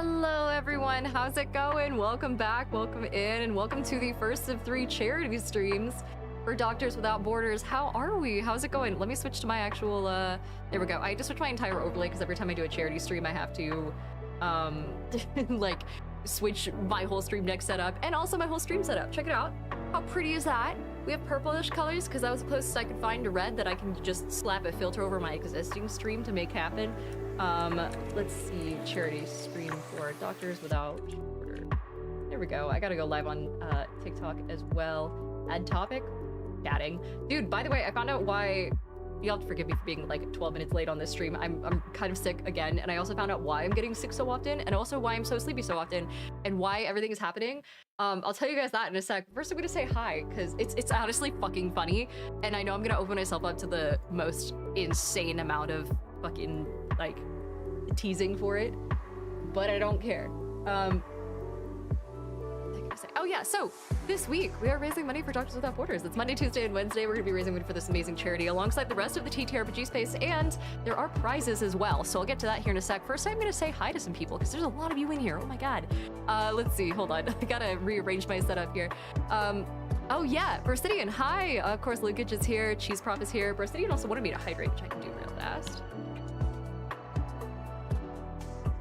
Hello everyone, how's it going? Welcome back, welcome in, and welcome to the first of 3 charity streams for Doctors Without Borders. How are we? How's it going? Let me switch to my actual, there we go. I just switched my entire overlay because every time I do a charity stream I have to, like, switch my whole stream deck setup and also my whole stream setup. Check it out. How pretty is that? We have purplish colors because that was the closest I could find to red that I can just slap a filter over my existing stream to make happen. Let's see, charity stream for Doctors Without Borders. There we go. I gotta go live on TikTok as well. Add topic, chatting. Dude, by the way, I found out why. You'll have to forgive me for being like 12 minutes late on this stream. I'm kind of sick again, and I also found out why I'm getting sick so often, and also why I'm so sleepy so often, and why everything is happening. I'll tell you guys that in a sec. First, I'm gonna say hi, because it's honestly fucking funny, and I know I'm gonna open myself up to the most insane amount of fucking, like, teasing for it, but I don't care. Oh yeah, so this week we are raising money for Doctors Without Borders. It's Monday, Tuesday, and Wednesday. We're gonna be raising money for this amazing charity alongside the rest of the TTRPG space, and there are prizes as well. So I'll get to that here in a sec. First, I'm gonna say hi to some people because there's a lot of you in here. Oh my god. Let's see. Hold on. I gotta rearrange my setup here. Oh yeah, Bursidian. Hi. Of course, Lukage is here. Cheese Prop is here. Bursidian also wanted me to hydrate, which I can do real fast.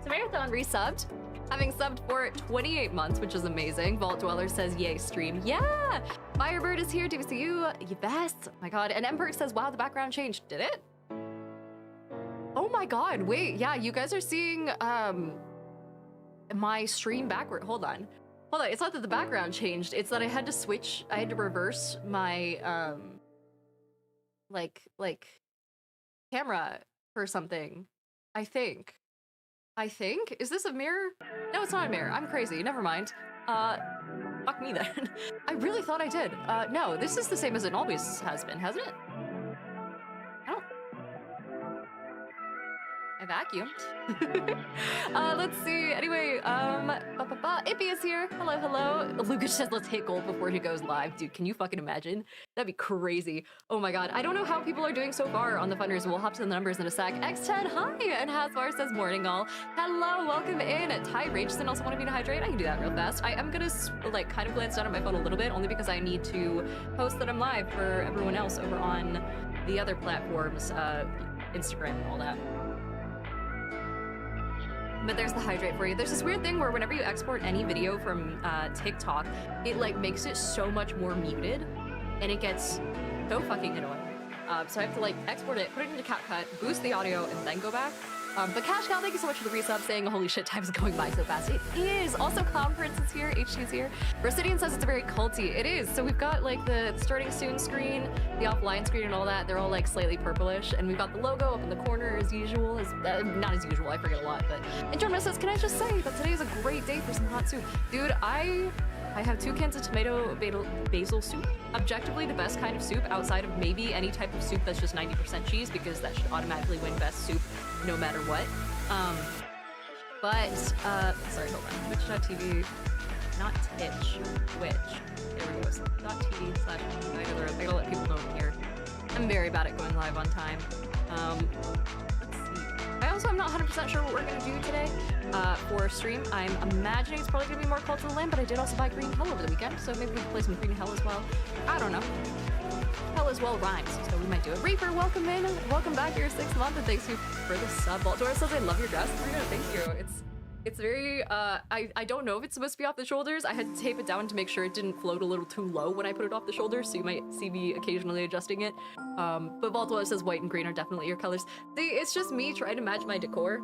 So Marathon resubbed. Having subbed for 28 months, which is amazing. Vault Dweller says, yay, stream. Yeah! Firebird is here, DVCU, yes! Oh my god. And Emperor says, wow, the background changed. Did it? Oh my god, wait, yeah, you guys are seeing, my stream backward. Hold on. Hold on, it's not that the background changed, it's that I had to reverse my, like, camera or something. I think. Is this a mirror? No, it's not a mirror. I'm crazy. Never mind. Fuck me then. I really thought I did. No, this is the same as it always has been, hasn't it? I vacuumed. Let's see. Anyway, Ippy is here. Hello, hello. Lucas says let's hit gold before he goes live. Dude, can you fucking imagine? That'd be crazy. Oh my god. I don't know how people are doing so far on the funders. We'll hop to the numbers in a sec. X10, hi! And Hasvar says morning all. Hello, welcome in. Ty Rageson also wanted me to hydrate. I can do that real fast. I am gonna, like, kind of glance down at my phone a little bit, only because I need to post that I'm live for everyone else over on the other platforms, Instagram and all that. But there's the hydrate for you. There's this weird thing where whenever you export any video from TikTok, it like makes it so much more muted, and it gets so fucking annoying. So I have to like export it, put it into CapCut, boost the audio, and then go back. But Cash Cow, thank you so much for the resub, saying holy shit, time's going by so fast. It is! Also, Clown Prince is here, HT's here. Residian says it's very culty. It is. So we've got like the starting soon screen, the offline screen and all that. They're all like slightly purplish. And we've got the logo up in the corner as usual. Not as usual, I forget a lot. But and Jorma says, can I just say that today is a great day for some hot soup? Dude, I have 2 cans of tomato basil soup. Objectively the best kind of soup outside of maybe any type of soup that's just 90% cheese, because that should automatically win best soup no matter what. Sorry, hold on. Twitch.tv, not Twitch. There we go. .tv/. I gotta let people know I'm here. I'm very bad at going live on time. Let's see. I also am not 100% sure what we're gonna do today for stream. I'm imagining it's probably gonna be more Cult of the Lamb, but I did also buy Green Hell over the weekend, so maybe we can play some Green Hell as well. I don't know. Hell as well rhymes, so we might do it. Reaper, welcome in. Welcome back your 6th month, and thanks you for the sub. Baltimore says I love your dress. Thank you. It's very, I don't know if it's supposed to be off the shoulders. I had to tape it down to make sure it didn't float a little too low when I put it off the shoulders, so you might see me occasionally adjusting it. But Baltimore says white and green are definitely your colors. See, it's just me trying to match my decor,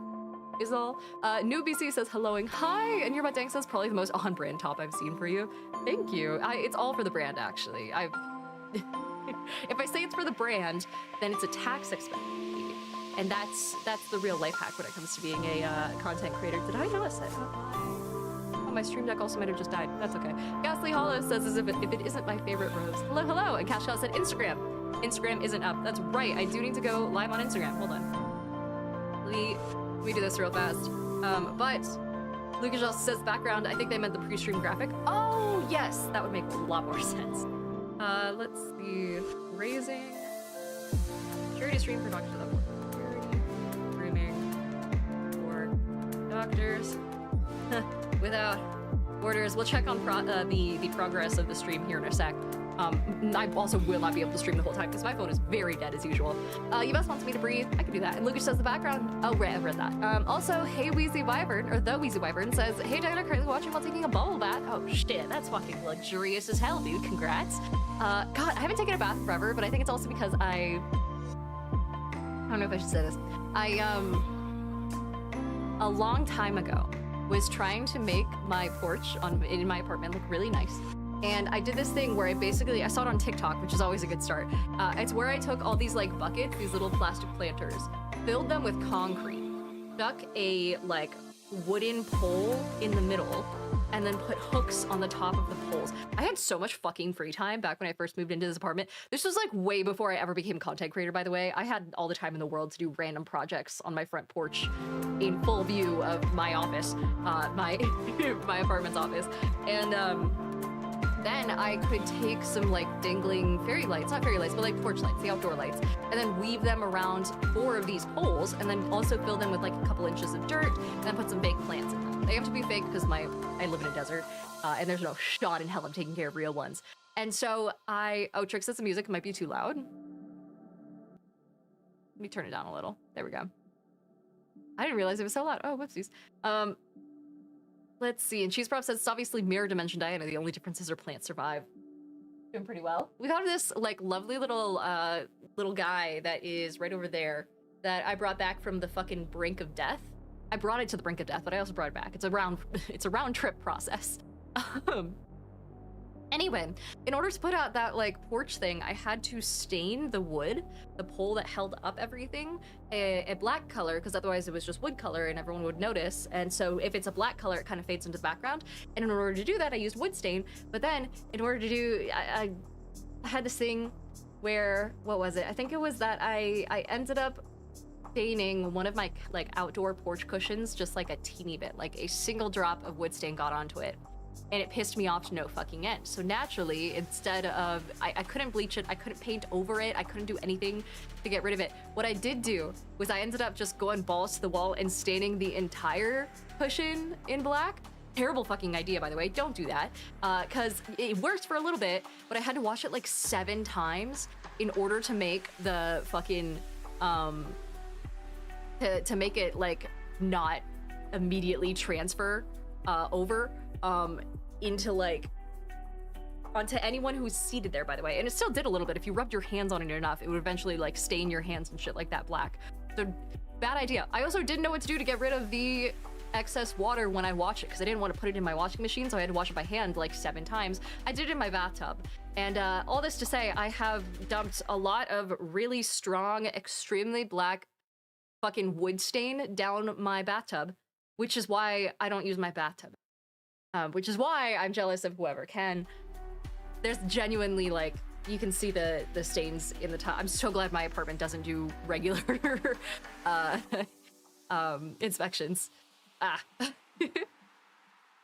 is all. New BC says helloing. Hi! And Your Butt Dang says probably the most on-brand top I've seen for you. Thank you. It's all for the brand, actually. If I say it's for the brand, then it's a tax expense. And that's the real life hack when it comes to being a content creator. Did I not say that? Oh, my stream deck also might have just died. That's okay. Ghastly Hollow says as if it isn't my favorite rose. Hello, hello. And Cash Cow said Instagram. Instagram isn't up. That's right. I do need to go live on Instagram. Hold on. Let me do this real fast. But Lucas also says background. I think they meant the pre-stream graphic. Oh, yes. That would make a lot more sense. Let's see. Raising. Charity stream for Doctors Without Borders. Streaming for Doctors without orders. We'll check on the progress of the stream here in a sec. I also will not be able to stream the whole time because my phone is very dead as usual. Yves wants me to breathe. I can do that. And Lucas says the background. Oh, right, I've read that. Also, hey Wheezy Wyvern, or the Wheezy Wyvern says, hey Diana, currently watching while taking a bubble bath. Oh shit, that's fucking luxurious as hell, dude. Congrats. God, I haven't taken a bath forever, but I think it's also because I don't know if I should say this. A long time ago was trying to make my porch in my apartment look really nice. And I did this thing where I saw it on TikTok, which is always a good start. It's where I took all these like buckets, these little plastic planters, filled them with concrete, stuck a like wooden pole in the middle, and then put hooks on the top of the poles. I had so much fucking free time back when I first moved into this apartment. This was like way before I ever became a content creator, by the way. I had all the time in the world to do random projects on my front porch in full view of my office, my apartment's office. And then I could take some like dangling not fairy lights, but like porch lights, the outdoor lights, and then weave them around 4 of these poles, and then also fill them with like a couple inches of dirt, and then put some fake plants in them. They have to be fake because I live in a desert, and there's no shot in hell I'm taking care of real ones. And so Trix says the music might be too loud. Let me turn it down a little. There we go. I didn't realize it was so loud. Oh, whoopsies. Let's see. And Cheese Prop says it's obviously Mirror Dimension Diana. The only difference is her plants survive. Doing pretty well. We got this like lovely little guy that is right over there that I brought back from the fucking brink of death. I brought it to the brink of death, but I also brought it back. It's a round trip process. Anyway, in order to put out that like porch thing, I had to stain the wood, the pole that held up everything, a black color, because otherwise it was just wood color and everyone would notice. And so if it's a black color, it kind of fades into the background. And in order to do that, I used wood stain. But then in order to do, I had this thing where, what was it? I think it was that I ended up staining one of my like outdoor porch cushions just like a teeny bit, like a single drop of wood stain got onto it. And it pissed me off to no fucking end. So naturally, instead of, I couldn't bleach it, I couldn't paint over it, I couldn't do anything to get rid of it. What I did do was I ended up just going balls to the wall and staining the entire cushion in black. Terrible fucking idea, by the way. Don't do that. Because it works for a little bit, but I had to wash it like 7 times in order to make the fucking, to make it like not immediately transfer over into like onto anyone who's seated there, by the way. And it still did a little bit. If you rubbed your hands on it enough, it would eventually like stain your hands and shit like that black. So bad idea. I also didn't know what to do to get rid of the excess water when I wash it because I didn't want to put it in my washing machine, so I had to wash it by hand like 7 times. I did it in my bathtub. And all this to say, I have dumped a lot of really strong, extremely black fucking wood stain down my bathtub, which is why I don't use my bathtub. Which is why I'm jealous of whoever can. There's genuinely like, you can see the stains in the tub. I'm so glad my apartment doesn't do regular inspections.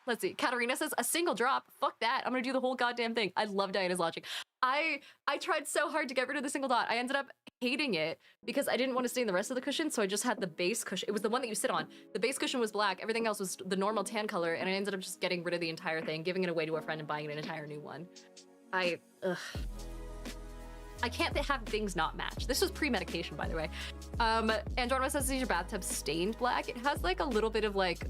Let's see. Katarina says, a single drop. Fuck that. I'm gonna do the whole goddamn thing. I love Diana's logic. I tried so hard to get rid of the single dot. I ended up hating it because I didn't want to stain the rest of the cushion, so I just had the base cushion. It was the one that you sit on. The base cushion was black. Everything else was the normal tan color, and I ended up just getting rid of the entire thing, giving it away to a friend and buying an entire new one. I can't have things not match. This was pre-medication, by the way. Andromeda says, is your bathtub stained black? It has like a little bit of like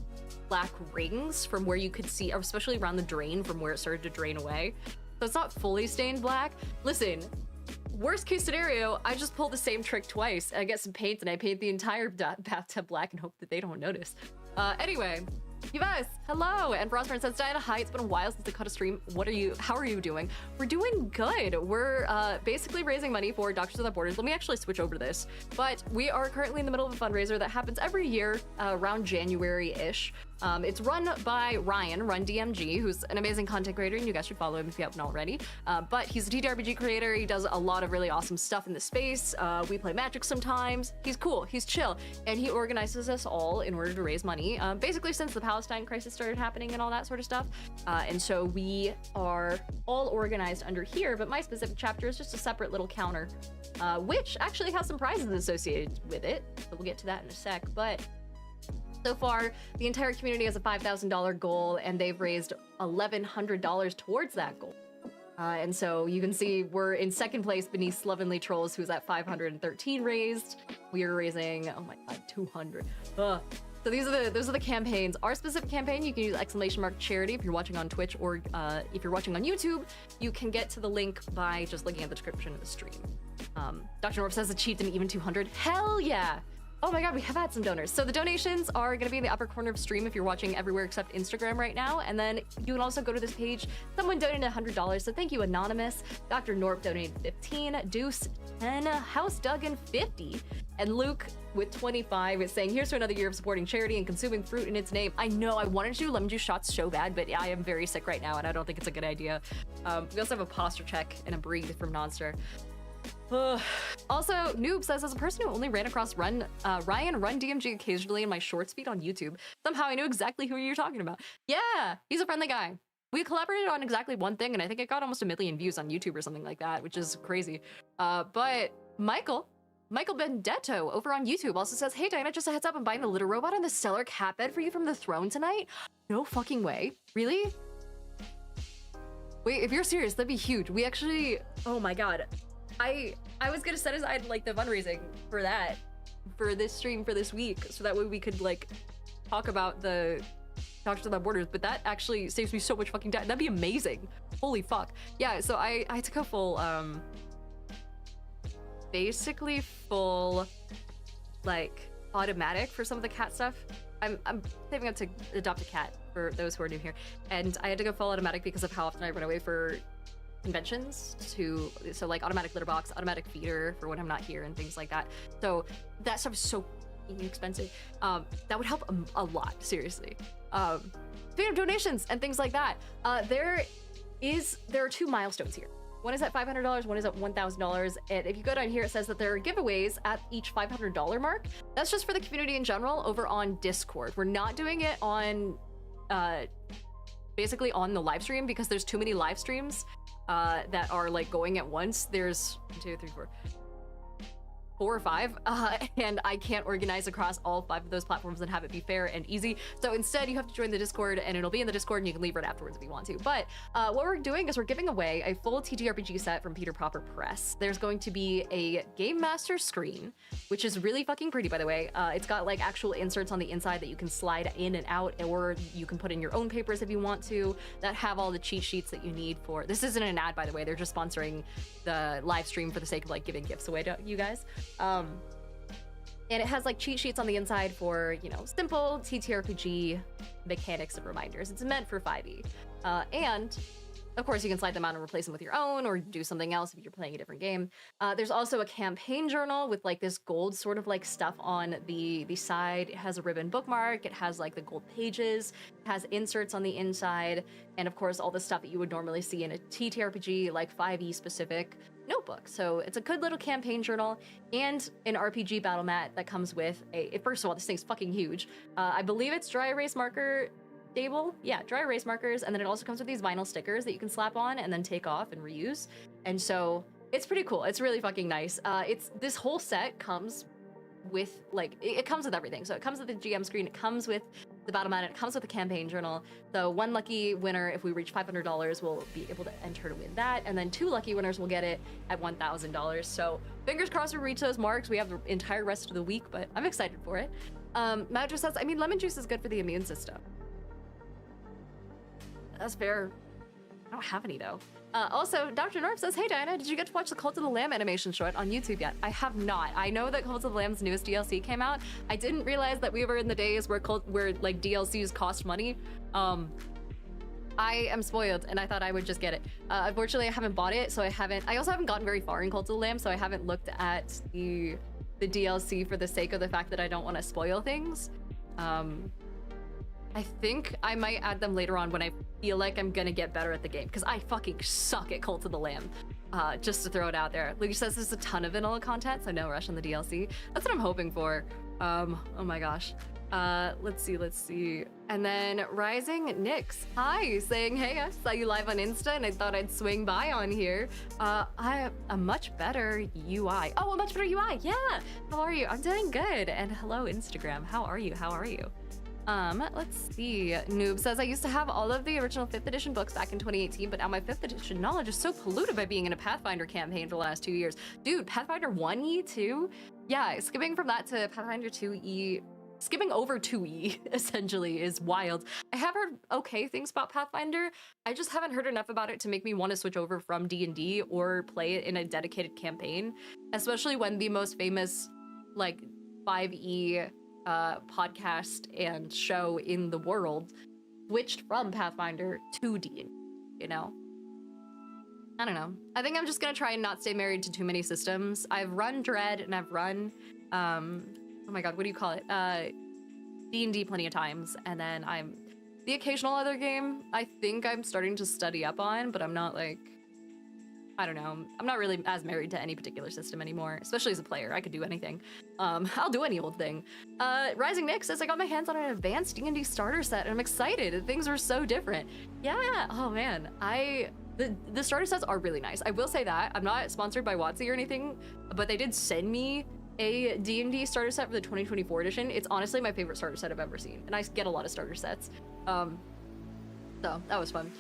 black rings from where you could see, especially around the drain from where it started to drain away. So it's not fully stained black. Listen, worst case scenario, I just pull the same trick twice. I get some paint and I paint the entire bathtub black and hope that they don't notice. Anyway, you guys, hello. And Frostburn says, Diana, hi, it's been a while since I cut a stream. How are you doing? We're doing good. We're basically raising money for Doctors Without Borders. Let me actually switch over to this. But we are currently in the middle of a fundraiser that happens every year around January-ish. It's run by Ryan, Run DMG, who's an amazing content creator, and you guys should follow him if you haven't already. But he's a TTRPG creator. He does a lot of really awesome stuff in the space. We play Magic sometimes. He's cool. He's chill. And he organizes us all in order to raise money, basically since the Palestine crisis started happening and all that sort of stuff. And so we are all organized under here, but my specific chapter is just a separate little counter, which actually has some prizes associated with it. So we'll get to that in a sec. But So far, the entire community has a $5,000 goal, and they've raised $1,100 towards that goal. And so you can see we're in second place beneath Slovenly Trolls, who's at 513 raised. We are raising, oh my god, 200. So those are the campaigns. Our specific campaign, you can use !charity if you're watching on Twitch, or if you're watching on YouTube, you can get to the link by just looking at the description of the stream. Dr. Norp says achieved an even 200. Hell yeah! Oh my god, we have had some donors. So the donations are going to be in the upper corner of stream if you're watching everywhere except Instagram right now. And then you can also go to this page. Someone donated $100, so thank you, Anonymous. Dr. Norp donated 15, Deuce 10, House Duggan 50, and Luke with 25 is saying, here's to another year of supporting charity and consuming fruit in its name. I know, I wanted to do lemon juice shots so bad, but I am very sick right now, and I don't think it's a good idea. We also have a posture check and a breathe from Nonster. Also, Noob says, as a person who only ran across Ryan Run DMG occasionally in my shorts feed on YouTube, somehow I knew exactly who you're talking about. Yeah, he's a friendly guy. We collaborated on exactly one thing, and I think it got almost 1 million views on YouTube or something like that, which is crazy. But Michael Benedetto over on YouTube also says, hey Diana, just a heads up, I'm buying the litter robot and the stellar cat bed for you from the throne tonight. No fucking way. Really? Wait, if you're serious, that'd be huge. We actually, oh my god. I was gonna set aside like the fundraising for that, for this stream for this week, so that way we could like talk about the Doctors Without Borders, but that actually saves me so much fucking time. That'd be amazing. Holy fuck. Yeah, so I took a full, basically full, like, automatic for some of the cat stuff. I'm saving up to adopt a cat for those who are new here, and I had to go full automatic because of how often I run away for conventions, so like automatic litter box, automatic feeder for when I'm not here and things like that. So that stuff is so expensive. That would help a lot, seriously. Speaking of donations and things like that, there are 2 milestones here. One is at $500, one is at $1,000. And if you go down here, it says that there are giveaways at each $500 mark. That's just for the community in general over on Discord. We're not doing it on, basically on the live stream, because there's too many live streams that are like going at once. There's 1, 2, 3, 4 or 5, and I can't organize across all 5 of those platforms and have it be fair and easy. So instead, you have to join the Discord, and it'll be in the Discord, and you can leave it afterwards if you want to. But what we're doing is we're giving away a full TTRPG set from Peter Proper Press. There's going to be a Game Master screen, which is really fucking pretty, by the way. It's got like actual inserts on the inside that you can slide in and out, or you can put in your own papers if you want to, that have all the cheat sheets that you need for. This isn't an ad, by the way. They're just sponsoring the live stream for the sake of like giving gifts away to you guys. And it has like cheat sheets on the inside for, you know, simple TTRPG mechanics and reminders. It's meant for 5e. And of course you can slide them out and replace them with your own, or do something else if you're playing a different game. There's also a campaign journal with like this gold sort of like stuff on the side. It has a ribbon bookmark. It has like the gold pages. It has inserts on the inside. And of course all the stuff that you would normally see in a TTRPG, like 5e specific notebook. So it's a good little campaign journal and an RPG battle mat that comes with first of all, this thing's fucking huge. I believe it's dry erase marker stable. Yeah, dry erase markers. And then it also comes with these vinyl stickers that you can slap on and then take off and reuse. And so it's pretty cool. It's really fucking nice. This whole set comes with like, it comes with everything. So it comes with the GM screen, it comes with the battle mat, it comes with the campaign journal. So 1 lucky winner, if we reach $500, will be able to enter to win that. And then 2 lucky winners will get it at $1,000. So fingers crossed we reach those marks. We have the entire rest of the week, but I'm excited for it. Matt just says, I mean, lemon juice is good for the immune system. That's fair. I don't have any though. Also, Dr. Norp says, hey Diana, did you get to watch the Cult of the Lamb animation short on YouTube yet? I have not. I know that Cult of the Lamb's newest DLC came out. I didn't realize that we were in the days where like DLCs cost money. I am spoiled and I thought I would just get it. Unfortunately, I haven't bought it, so I also haven't gotten very far in Cult of the Lamb, so I haven't looked at the DLC for the sake of the fact that I don't want to spoil things. I think I might add them later on when I feel like I'm gonna get better at the game, because I fucking suck at Cult of the Lamb, just to throw it out there. Luke says there's a ton of vanilla content, so no rush on the DLC. That's what I'm hoping for. Oh my gosh. Let's see. And then Rising Nyx, hi, saying, hey, I saw you live on Insta and I thought I'd swing by on here. A much better UI. Oh, a much better UI, yeah. How are you? I'm doing good. And hello, Instagram. How are you? Let's see. Noob says, I used to have all of the original 5th edition books back in 2018, but now my 5th edition knowledge is so polluted by being in a Pathfinder campaign for the last 2 years. Dude, Pathfinder 1E, 2? Yeah, skipping from that to Pathfinder 2E, skipping over 2E, essentially, is wild. I have heard okay things about Pathfinder. I just haven't heard enough about it to make me want to switch over from D&D or play it in a dedicated campaign, especially when the most famous, like, 5E podcast and show in the world switched from Pathfinder to D&D, you know? I don't know. I think I'm just gonna try and not stay married to too many systems. I've run Dread and I've run, oh my god, what do you call it? D&D plenty of times, and then the occasional other game I think I'm starting to study up on, but I'm not like, I don't know. I'm not really as married to any particular system anymore, especially as a player. I could do anything. I'll do any old thing. Rising Nick says, I got my hands on an advanced D&D starter set and I'm excited. Things are so different. Yeah, oh man. The starter sets are really nice. I will say that. I'm not sponsored by WotC or anything, but they did send me a D&D starter set for the 2024 edition. It's honestly my favorite starter set I've ever seen, and I get a lot of starter sets. So that was fun.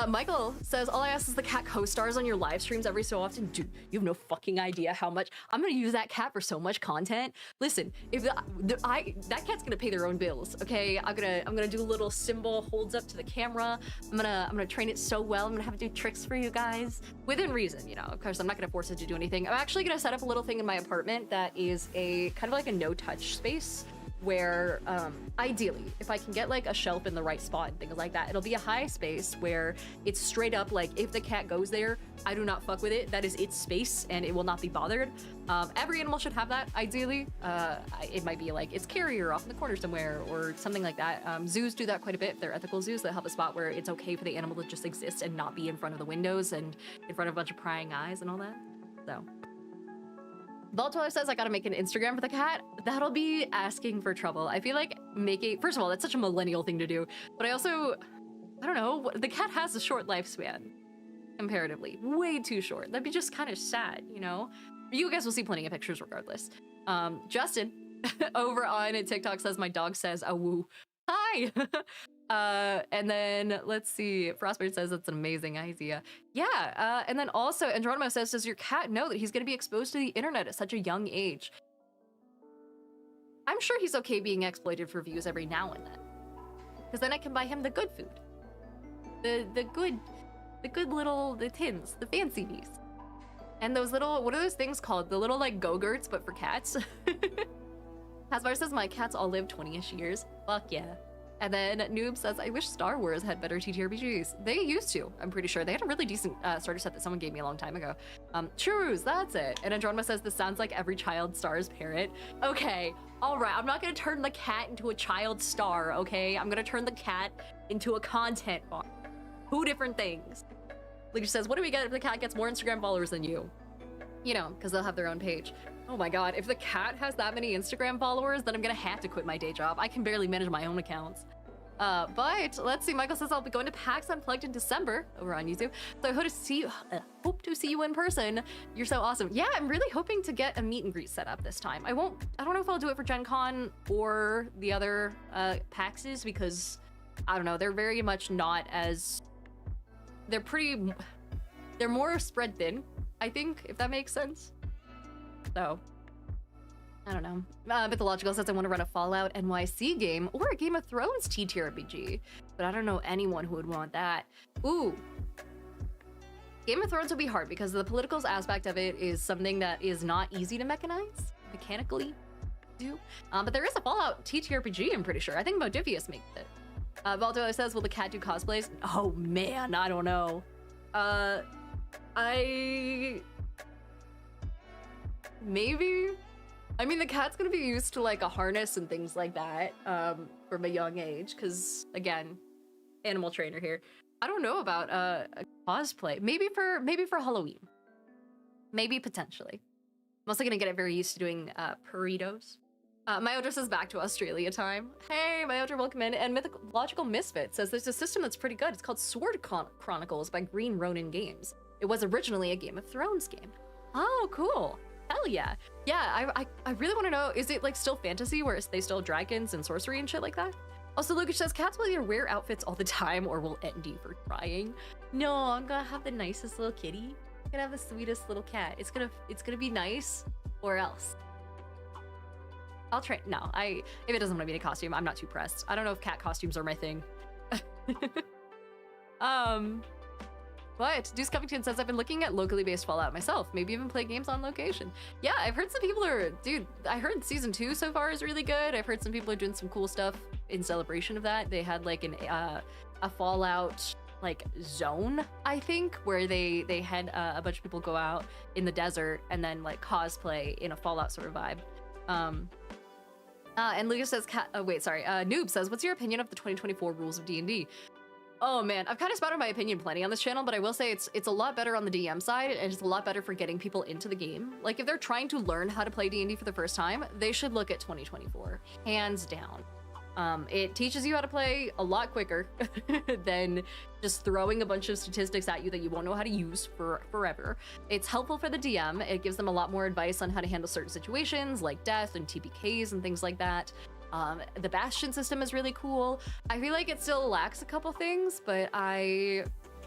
Michael says, all I ask is the cat co-stars on your live streams every so often. Dude, you have no fucking idea how much. I'm gonna use that cat for so much content. Listen, if that cat's gonna pay their own bills, okay? I'm gonna do a little symbol holds up to the camera. I'm gonna train it so well. I'm gonna have it do tricks for you guys within reason, you know. Of course, I'm not gonna force it to do anything. I'm actually gonna set up a little thing in my apartment that is a kind of like a no-touch space, where ideally, if I can get like a shelf in the right spot and things like that, it'll be a high space where it's straight up like, if the cat goes there, I do not fuck with it. That is its space and it will not be bothered. Every animal should have that, ideally. It might be like its carrier off in the corner somewhere or something like that. Zoos do that quite a bit. They're ethical zoos that have a spot where it's okay for the animal to just exist and not be in front of the windows and in front of a bunch of prying eyes and all that. So. Voltoller says I gotta make an Instagram for the cat. That'll be asking for trouble. I feel like first of all, that's such a millennial thing to do, but I don't know, the cat has a short lifespan, comparatively. Way too short. That'd be just kind of sad, you know? You guys will see plenty of pictures regardless. Justin, over on TikTok says, my dog says, a woo. Hi! And then let's see, Frostbird says it's an amazing idea. Yeah, and then also Andronimo says, does your cat know that he's going to be exposed to the internet at such a young age? I'm sure he's okay being exploited for views every now and then, because then I can buy him the good food, the good little tins, the fancy bees, and those little, what are those things called? The little like Go-Gurts, but for cats. Hasbar says my cats all live 20-ish years. Fuck yeah. And then Noob says, I wish Star Wars had better TTRPGs. They used to, I'm pretty sure. They had a really decent starter set that someone gave me a long time ago. Churus, that's it. And Andromeda says, this sounds like every child star's parent. Okay, all right. I'm not gonna turn the cat into a child star, okay? I'm gonna turn the cat into a content farm. Two different things. Leader says, what do we get if the cat gets more Instagram followers than you? You know, because they'll have their own page. Oh my god, if the cat has that many Instagram followers, then I'm gonna have to quit my day job. I can barely manage my own accounts. But let's see, Michael says I'll be going to PAX Unplugged in December over on YouTube. So I hope to see you in person. You're so awesome. Yeah, I'm really hoping to get a meet and greet set up this time. I don't know if I'll do it for Gen Con or the other PAXs, because I don't know, they're very much not as, they're more spread thin, I think, if that makes sense. So, I don't know. Mythological says I want to run a Fallout NYC game or a Game of Thrones TTRPG, but I don't know anyone who would want that. Ooh. Game of Thrones would be hard because the politicals aspect of it is something that is not easy to mechanically do. But there is a Fallout TTRPG, I'm pretty sure. I think Modifius makes it. Valdo says, will the cat do cosplays? Oh man, I don't know. Maybe? I mean, the cat's gonna be used to like a harness and things like that from a young age, because again, animal trainer here. I don't know about a cosplay. Maybe for Halloween. Maybe potentially. I'm also gonna get it very used to doing burritos. Myodra says back to Australia time. Hey, Myodra, welcome in. And Mythological Misfit says there's a system that's pretty good. It's called Sword Chronicles by Green Ronin Games. It was originally a Game of Thrones game. Oh, cool. Hell yeah. Yeah, I really want to know, is it like still fantasy where they still have dragons and sorcery and shit like that? Also, Lucas says, cats will either wear outfits all the time or will end you for trying. No, I'm gonna have the nicest little kitty. I'm gonna have the sweetest little cat. It's gonna be nice or else. I'll try. No, if it doesn't want to be in a costume, I'm not too pressed. I don't know if cat costumes are my thing. But Deuce Covington says, I've been looking at locally based Fallout myself. Maybe even play games on location. Yeah, I've heard some people are, dude, I heard season 2 so far is really good. I've heard some people are doing some cool stuff in celebration of that. They had like a Fallout like zone, I think, where they had a bunch of people go out in the desert and then like cosplay in a Fallout sort of vibe. And Lucas says, Noob says, what's your opinion of the 2024 rules of D&D? Oh man, I've kind of spouted my opinion plenty on this channel, but I will say it's a lot better on the DM side, and it's a lot better for getting people into the game. Like if they're trying to learn how to play D&D for the first time, they should look at 2024, hands down. It teaches you how to play a lot quicker than just throwing a bunch of statistics at you that you won't know how to use for forever. It's helpful for the DM. It gives them a lot more advice on how to handle certain situations like death and TPKs and things like that. The Bastion system is really cool. I feel like it still lacks a couple things, but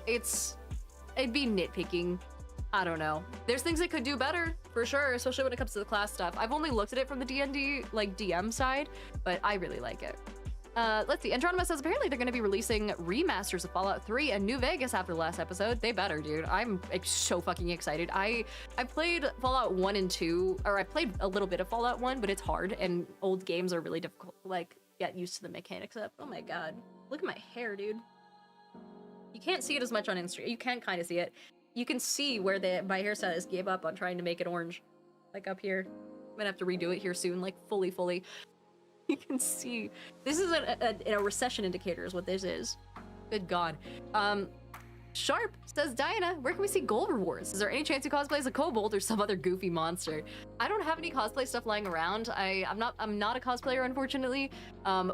it'd be nitpicking. I don't know. There's things it could do better, for sure, especially when it comes to the class stuff. I've only looked at it from the D&D, like, DM side, but I really like it. Let's see. Andronymous says, apparently they're going to be releasing remasters of Fallout 3 and New Vegas after the last episode. They better, dude. I'm so fucking excited. I played Fallout 1 and 2, or I played a little bit of Fallout 1, but it's hard, and old games are really difficult to, like, get used to the mechanics of. Oh my god. Look at my hair, dude. You can't see it as much on Instagram. You can kind of see it. You can see where my hairstylist gave up on trying to make it orange. Like up here. I'm gonna have to redo it here soon, like fully. You can see. This is a recession indicator is what this is. Good god. Sharp says, Diana, where can we see gold rewards? Is there any chance you cosplay as a kobold or some other goofy monster? I don't have any cosplay stuff lying around. I'm not a cosplayer, unfortunately.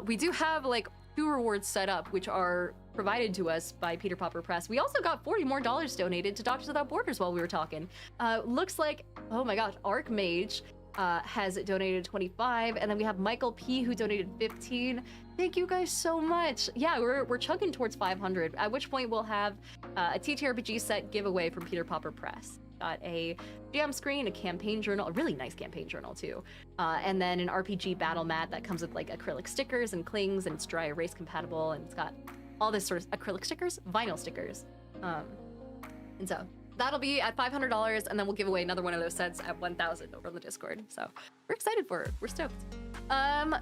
We do have like 2 rewards set up, which are provided to us by Peter Popper Press. We also got $40 more donated to Doctors Without Borders while we were talking. Looks like, oh my gosh, Archmage has donated 25, and then we have Michael P who donated 15. Thank you guys so much. Yeah, we're chugging towards 500, at which point we'll have a TTRPG set giveaway from Peter Popper Press. Got a jam screen, a campaign journal, a really nice campaign journal too, and then an RPG battle mat that comes with like acrylic stickers and clings, and it's dry erase compatible, and it's got all this sort of acrylic stickers, vinyl stickers. And so that'll be at $500, and then we'll give away another one of those sets at 1,000 over on the Discord. So we're excited for it. We're stoked.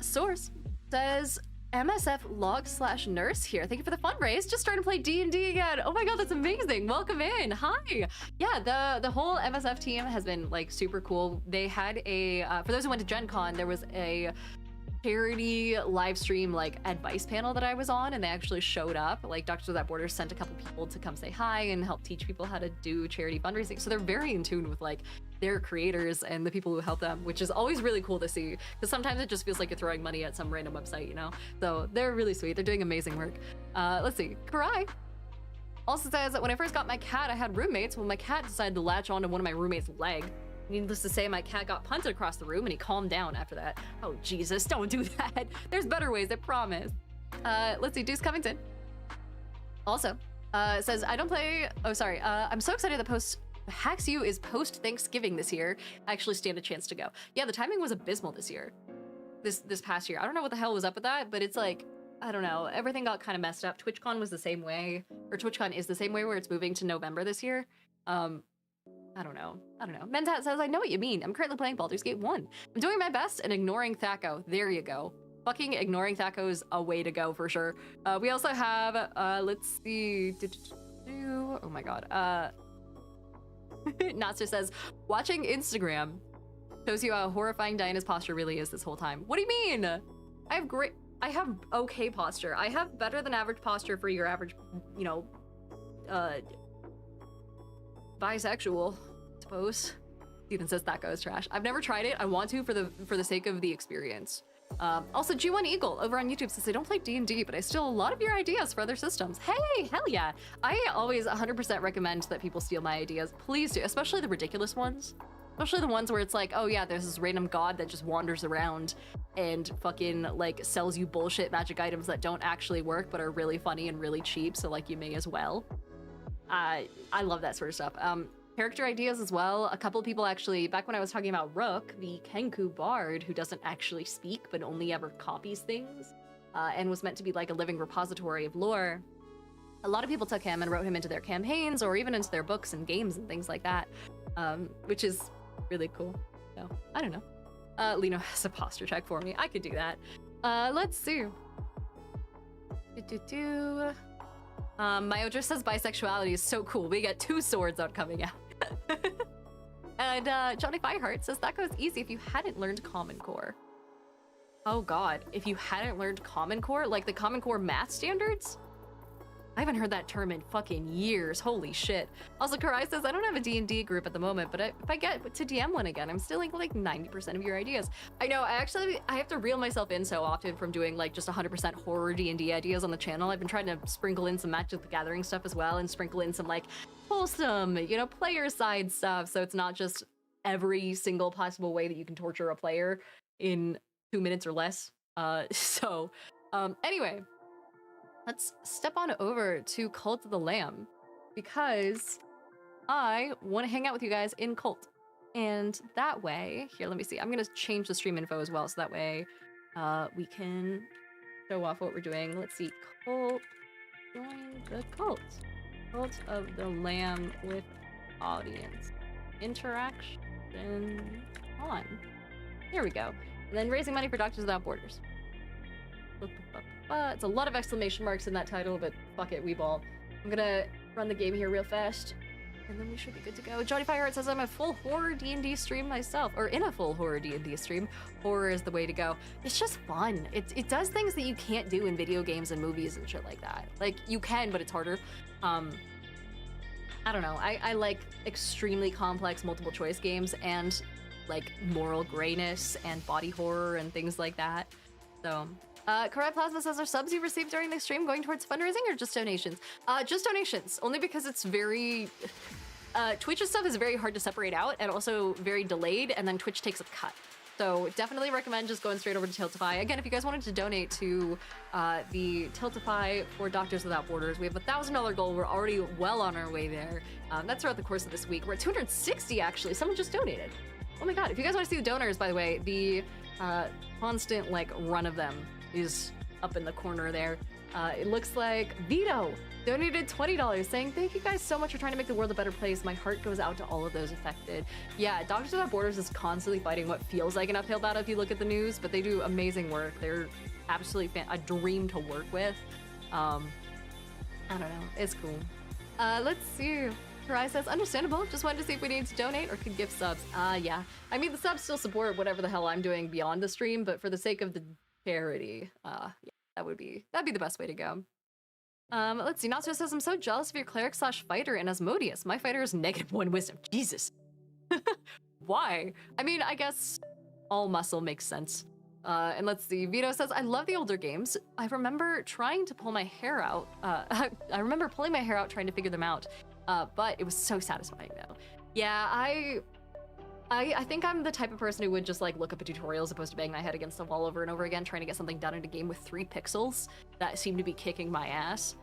Source says, MSF log/nurse here. Thank you for the fundraise. Just starting to play D&D again. Oh my god, that's amazing. Welcome in. Hi. Yeah, the whole MSF team has been like super cool. They had a, for those who went to Gen Con, there was a charity live stream like advice panel that I was on, and they actually showed up. Like Doctors Without Borders sent a couple people to come say hi and help teach people how to do charity fundraising. So they're very in tune with like their creators and the people who help them, which is always really cool to see, because sometimes it just feels like you're throwing money at some random website, you know? So they're really sweet. They're doing amazing work. Let's see. Karai also says that when I first got my cat, I had roommates. Well, my cat decided to latch onto one of my roommates' leg. Needless to say, my cat got punted across the room and he calmed down after that. Oh, Jesus, don't do that. There's better ways, I promise. Let's see, Deuce Covington also says, I don't play, oh, sorry. I'm so excited that Hacks U is post-Thanksgiving this year. I actually stand a chance to go. Yeah, the timing was abysmal this year. This past year. I don't know what the hell was up with that, but it's like, I don't know. Everything got kind of messed up. TwitchCon was the same way, or TwitchCon is the same way where it's moving to November this year. I don't know. Mentat says, I know what you mean. I'm currently playing Baldur's Gate 1. I'm doing my best and ignoring Thaco. There you go. Fucking ignoring Thaco is a way to go for sure. We also have, let's see. Oh my god. Natsu says, watching Instagram shows you how horrifying Diana's posture really is this whole time. What do you mean? I have okay posture. I have better than average posture for your average, you know, bisexual, I suppose. Ethan says Thaco is trash. I've never tried it. I want to for the sake of the experience. Also, G1 Eagle over on YouTube says, I don't play D&D, but I steal a lot of your ideas for other systems. Hey, hell yeah. I always 100% recommend that people steal my ideas. Please do, especially the ridiculous ones. Especially the ones where it's like, oh yeah, there's this random god that just wanders around and fucking like sells you bullshit magic items that don't actually work but are really funny and really cheap, so like you may as well. I love that sort of stuff. Character ideas as well. A couple people actually, back when I was talking about Rook, the Kenku bard who doesn't actually speak but only ever copies things, and was meant to be like a living repository of lore, a lot of people took him and wrote him into their campaigns or even into their books and games and things like that, which is really cool. So, I don't know. Lino has a posture check for me. I could do that. Let's see. Myodra says bisexuality is so cool. We get 2 swords out coming out. And Johnny Fireheart says that goes easy if you hadn't learned Common Core. Oh god, if you hadn't learned Common Core, like the Common Core math standards? I haven't heard that term in fucking years. Holy shit. Also, Karai says, I don't have a D&D group at the moment, but if I get to DM one again, I'm stealing like 90% of your ideas. I know, I have to reel myself in so often from doing like just 100% horror D&D ideas on the channel. I've been trying to sprinkle in some Magic the Gathering stuff as well and sprinkle in some like wholesome, you know, player side stuff. So it's not just every single possible way that you can torture a player in 2 minutes or less. Anyway. Let's step on over to Cult of the Lamb, because I want to hang out with you guys in Cult. And that way, here, let me see. I'm going to change the stream info as well, so that way we can show off what we're doing. Let's see. Cult. Join the Cult. Cult of the Lamb with audience. Interaction on. Here we go. And then raising money for Doctors Without Borders. It's a lot of exclamation marks in that title, but fuck it, we ball. I'm gonna run the game here real fast, and then we should be good to go. Johnny Fireheart says I'm a full horror D&D stream myself, or in a full horror D&D stream. Horror is the way to go. It's just fun. It does things that you can't do in video games and movies and shit like that. Like, you can, but it's harder. I don't know. I like extremely complex multiple choice games and like moral grayness and body horror and things like that. So... Karai Plasma says, are subs you received during the stream going towards fundraising or just donations? Just donations, only because it's very... Twitch's stuff is very hard to separate out and also very delayed, and then Twitch takes a cut. So definitely recommend just going straight over to Tiltify. Again, if you guys wanted to donate to the Tiltify for Doctors Without Borders, we have a $1,000 goal. We're already well on our way there. That's throughout the course of this week. We're at 260, actually. Someone just donated. Oh my god. If you guys want to see the donors, by the way, the constant, like, run of them is up in the corner there. It looks like Vito donated $20 saying, thank you guys so much for trying to make the world a better place. My heart goes out to all of those affected. Yeah, Doctors Without Borders is constantly fighting what feels like an uphill battle if you look at the news, but they do amazing work. They're absolutely a dream to work with. I don't know, it's cool. Let's see. Karai says, understandable. Just wanted to see if we needed to donate or could gift subs. Yeah. I mean, the subs still support whatever the hell I'm doing beyond the stream, but for the sake of the charity, yeah, that'd be the best way to go. Let's see. Natsuo says, I'm so jealous of your cleric / fighter in Asmodeus. My fighter is -1 wisdom. Jesus. Why? I mean, I guess all muscle makes sense. And let's see. Vito says, I love the older games. I remember trying to pull my hair out. I remember pulling my hair out trying to figure them out. But it was so satisfying though. Yeah, I think I'm the type of person who would just like look up a tutorial as opposed to bang my head against the wall over and over again trying to get something done in a game with 3 pixels that seem to be kicking my ass.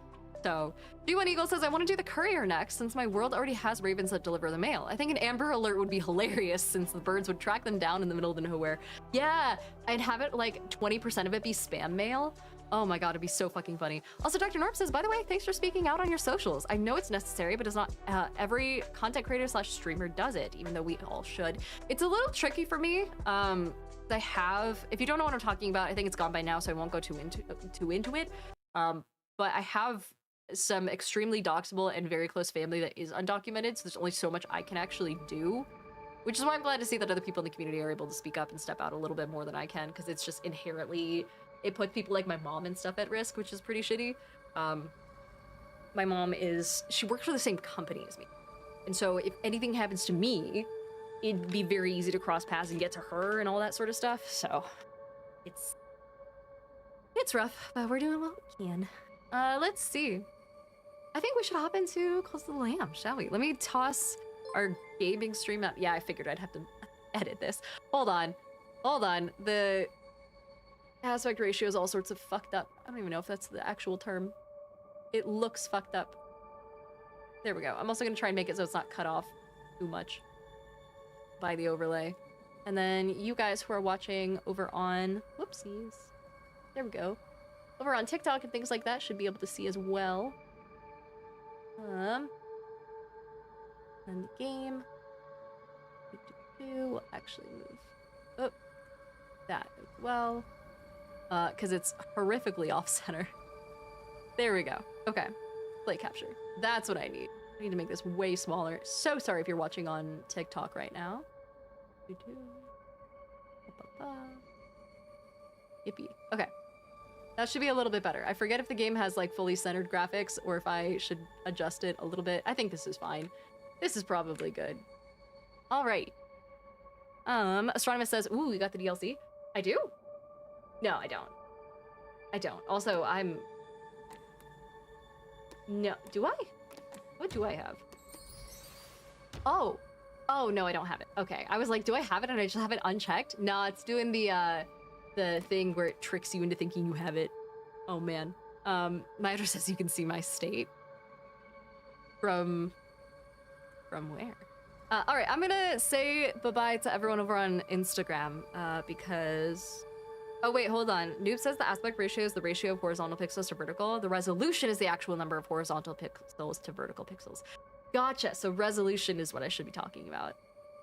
So, G1 Eagle says, I want to do the courier next since my world already has ravens that deliver the mail. I think an Amber Alert would be hilarious since the birds would track them down in the middle of nowhere. Yeah, I'd have it like 20% of it be spam mail. Oh my god, it'd be so fucking funny. Also, Dr. Norp says, by the way, thanks for speaking out on your socials. I know it's necessary, but it's not every content creator / streamer does it, even though we all should. It's a little tricky for me. I have, if you don't know what I'm talking about, I think it's gone by now, so I won't go too into it. But I have some extremely doxable and very close family that is undocumented, so there's only so much I can actually do. Which is why I'm glad to see that other people in the community are able to speak up and step out a little bit more than I can, because it's just inherently... It puts people like my mom and stuff at risk, which is pretty shitty. My mom she works for the same company as me. And so if anything happens to me, it'd be very easy to cross paths and get to her and all that sort of stuff. So it's rough, but we're doing what we can. Let's see. I think we should hop into Close to the Lamb, shall we? Let me toss our gaming stream up. Yeah, I figured I'd have to edit this. Hold on. The aspect ratio is all sorts of fucked up. I don't even know if that's the actual term. It looks fucked up. There we go. I'm also gonna try and make it so it's not cut off too much by the overlay. And then you guys who are watching over on, whoopsies. There we go. Over on TikTok and things like that should be able to see as well. And the game. We'll actually move up that as well. Because it's horrifically off-center. There we go. Okay. Play capture. That's what I need. I need to make this way smaller. So sorry if you're watching on TikTok right now. Yippee. Okay. That should be a little bit better. I forget if the game has like fully centered graphics or if I should adjust it a little bit. I think this is fine. This is probably good. All right. Astronomus says, ooh, we got the DLC. I do? No, I don't. I don't. Also, no, do I? What do I have? Oh, no, I don't have it. Okay, I was like, do I have it and I just have it unchecked? No, it's doing the thing where it tricks you into thinking you have it. Oh man. My address says you can see my state. From where? All right, I'm gonna say bye-bye to everyone over on Instagram because... Oh wait, hold on. Noob says the aspect ratio is the ratio of horizontal pixels to vertical. The resolution is the actual number of horizontal pixels to vertical pixels. Gotcha, so resolution is what I should be talking about.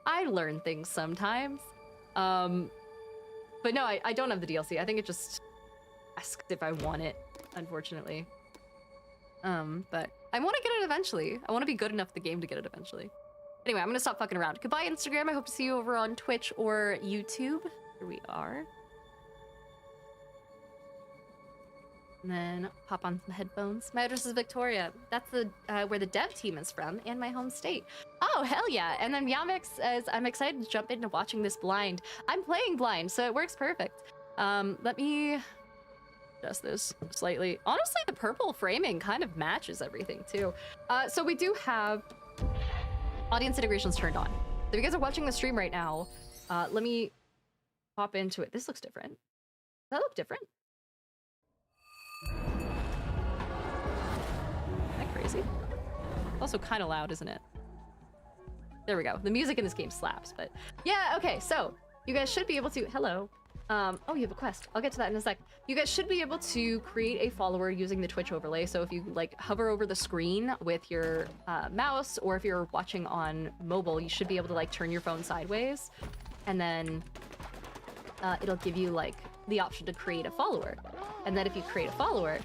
I learn things sometimes. But no, I don't have the DLC. I think it just asks if I want it, unfortunately. But I want to get it eventually. I want to be good enough at the game to get it eventually. Anyway, I'm gonna stop fucking around. Goodbye, Instagram. I hope to see you over on Twitch or YouTube. Here we are. And then pop on some headphones. My address is Victoria. That's the where the dev team is from and my home state. Oh, hell yeah. And then Yamix says, I'm excited to jump into watching this blind. I'm playing blind, so it works perfect. Let me adjust this slightly. Honestly, the purple framing kind of matches everything too. So we do have audience integrations turned on. So if you guys are watching the stream right now, let me pop into it. This looks different. Does that look different? Crazy. Also kind of loud, isn't it? There we go. The music in this game slaps, but yeah, okay, so you guys should be able to, hello. Oh, you have a quest. I'll get to that in a sec. You guys should be able to create a follower using the Twitch overlay. So if you like hover over the screen with your mouse, or if you're watching on mobile, you should be able to like turn your phone sideways, and then it'll give you like the option to create a follower. And then if you create a follower,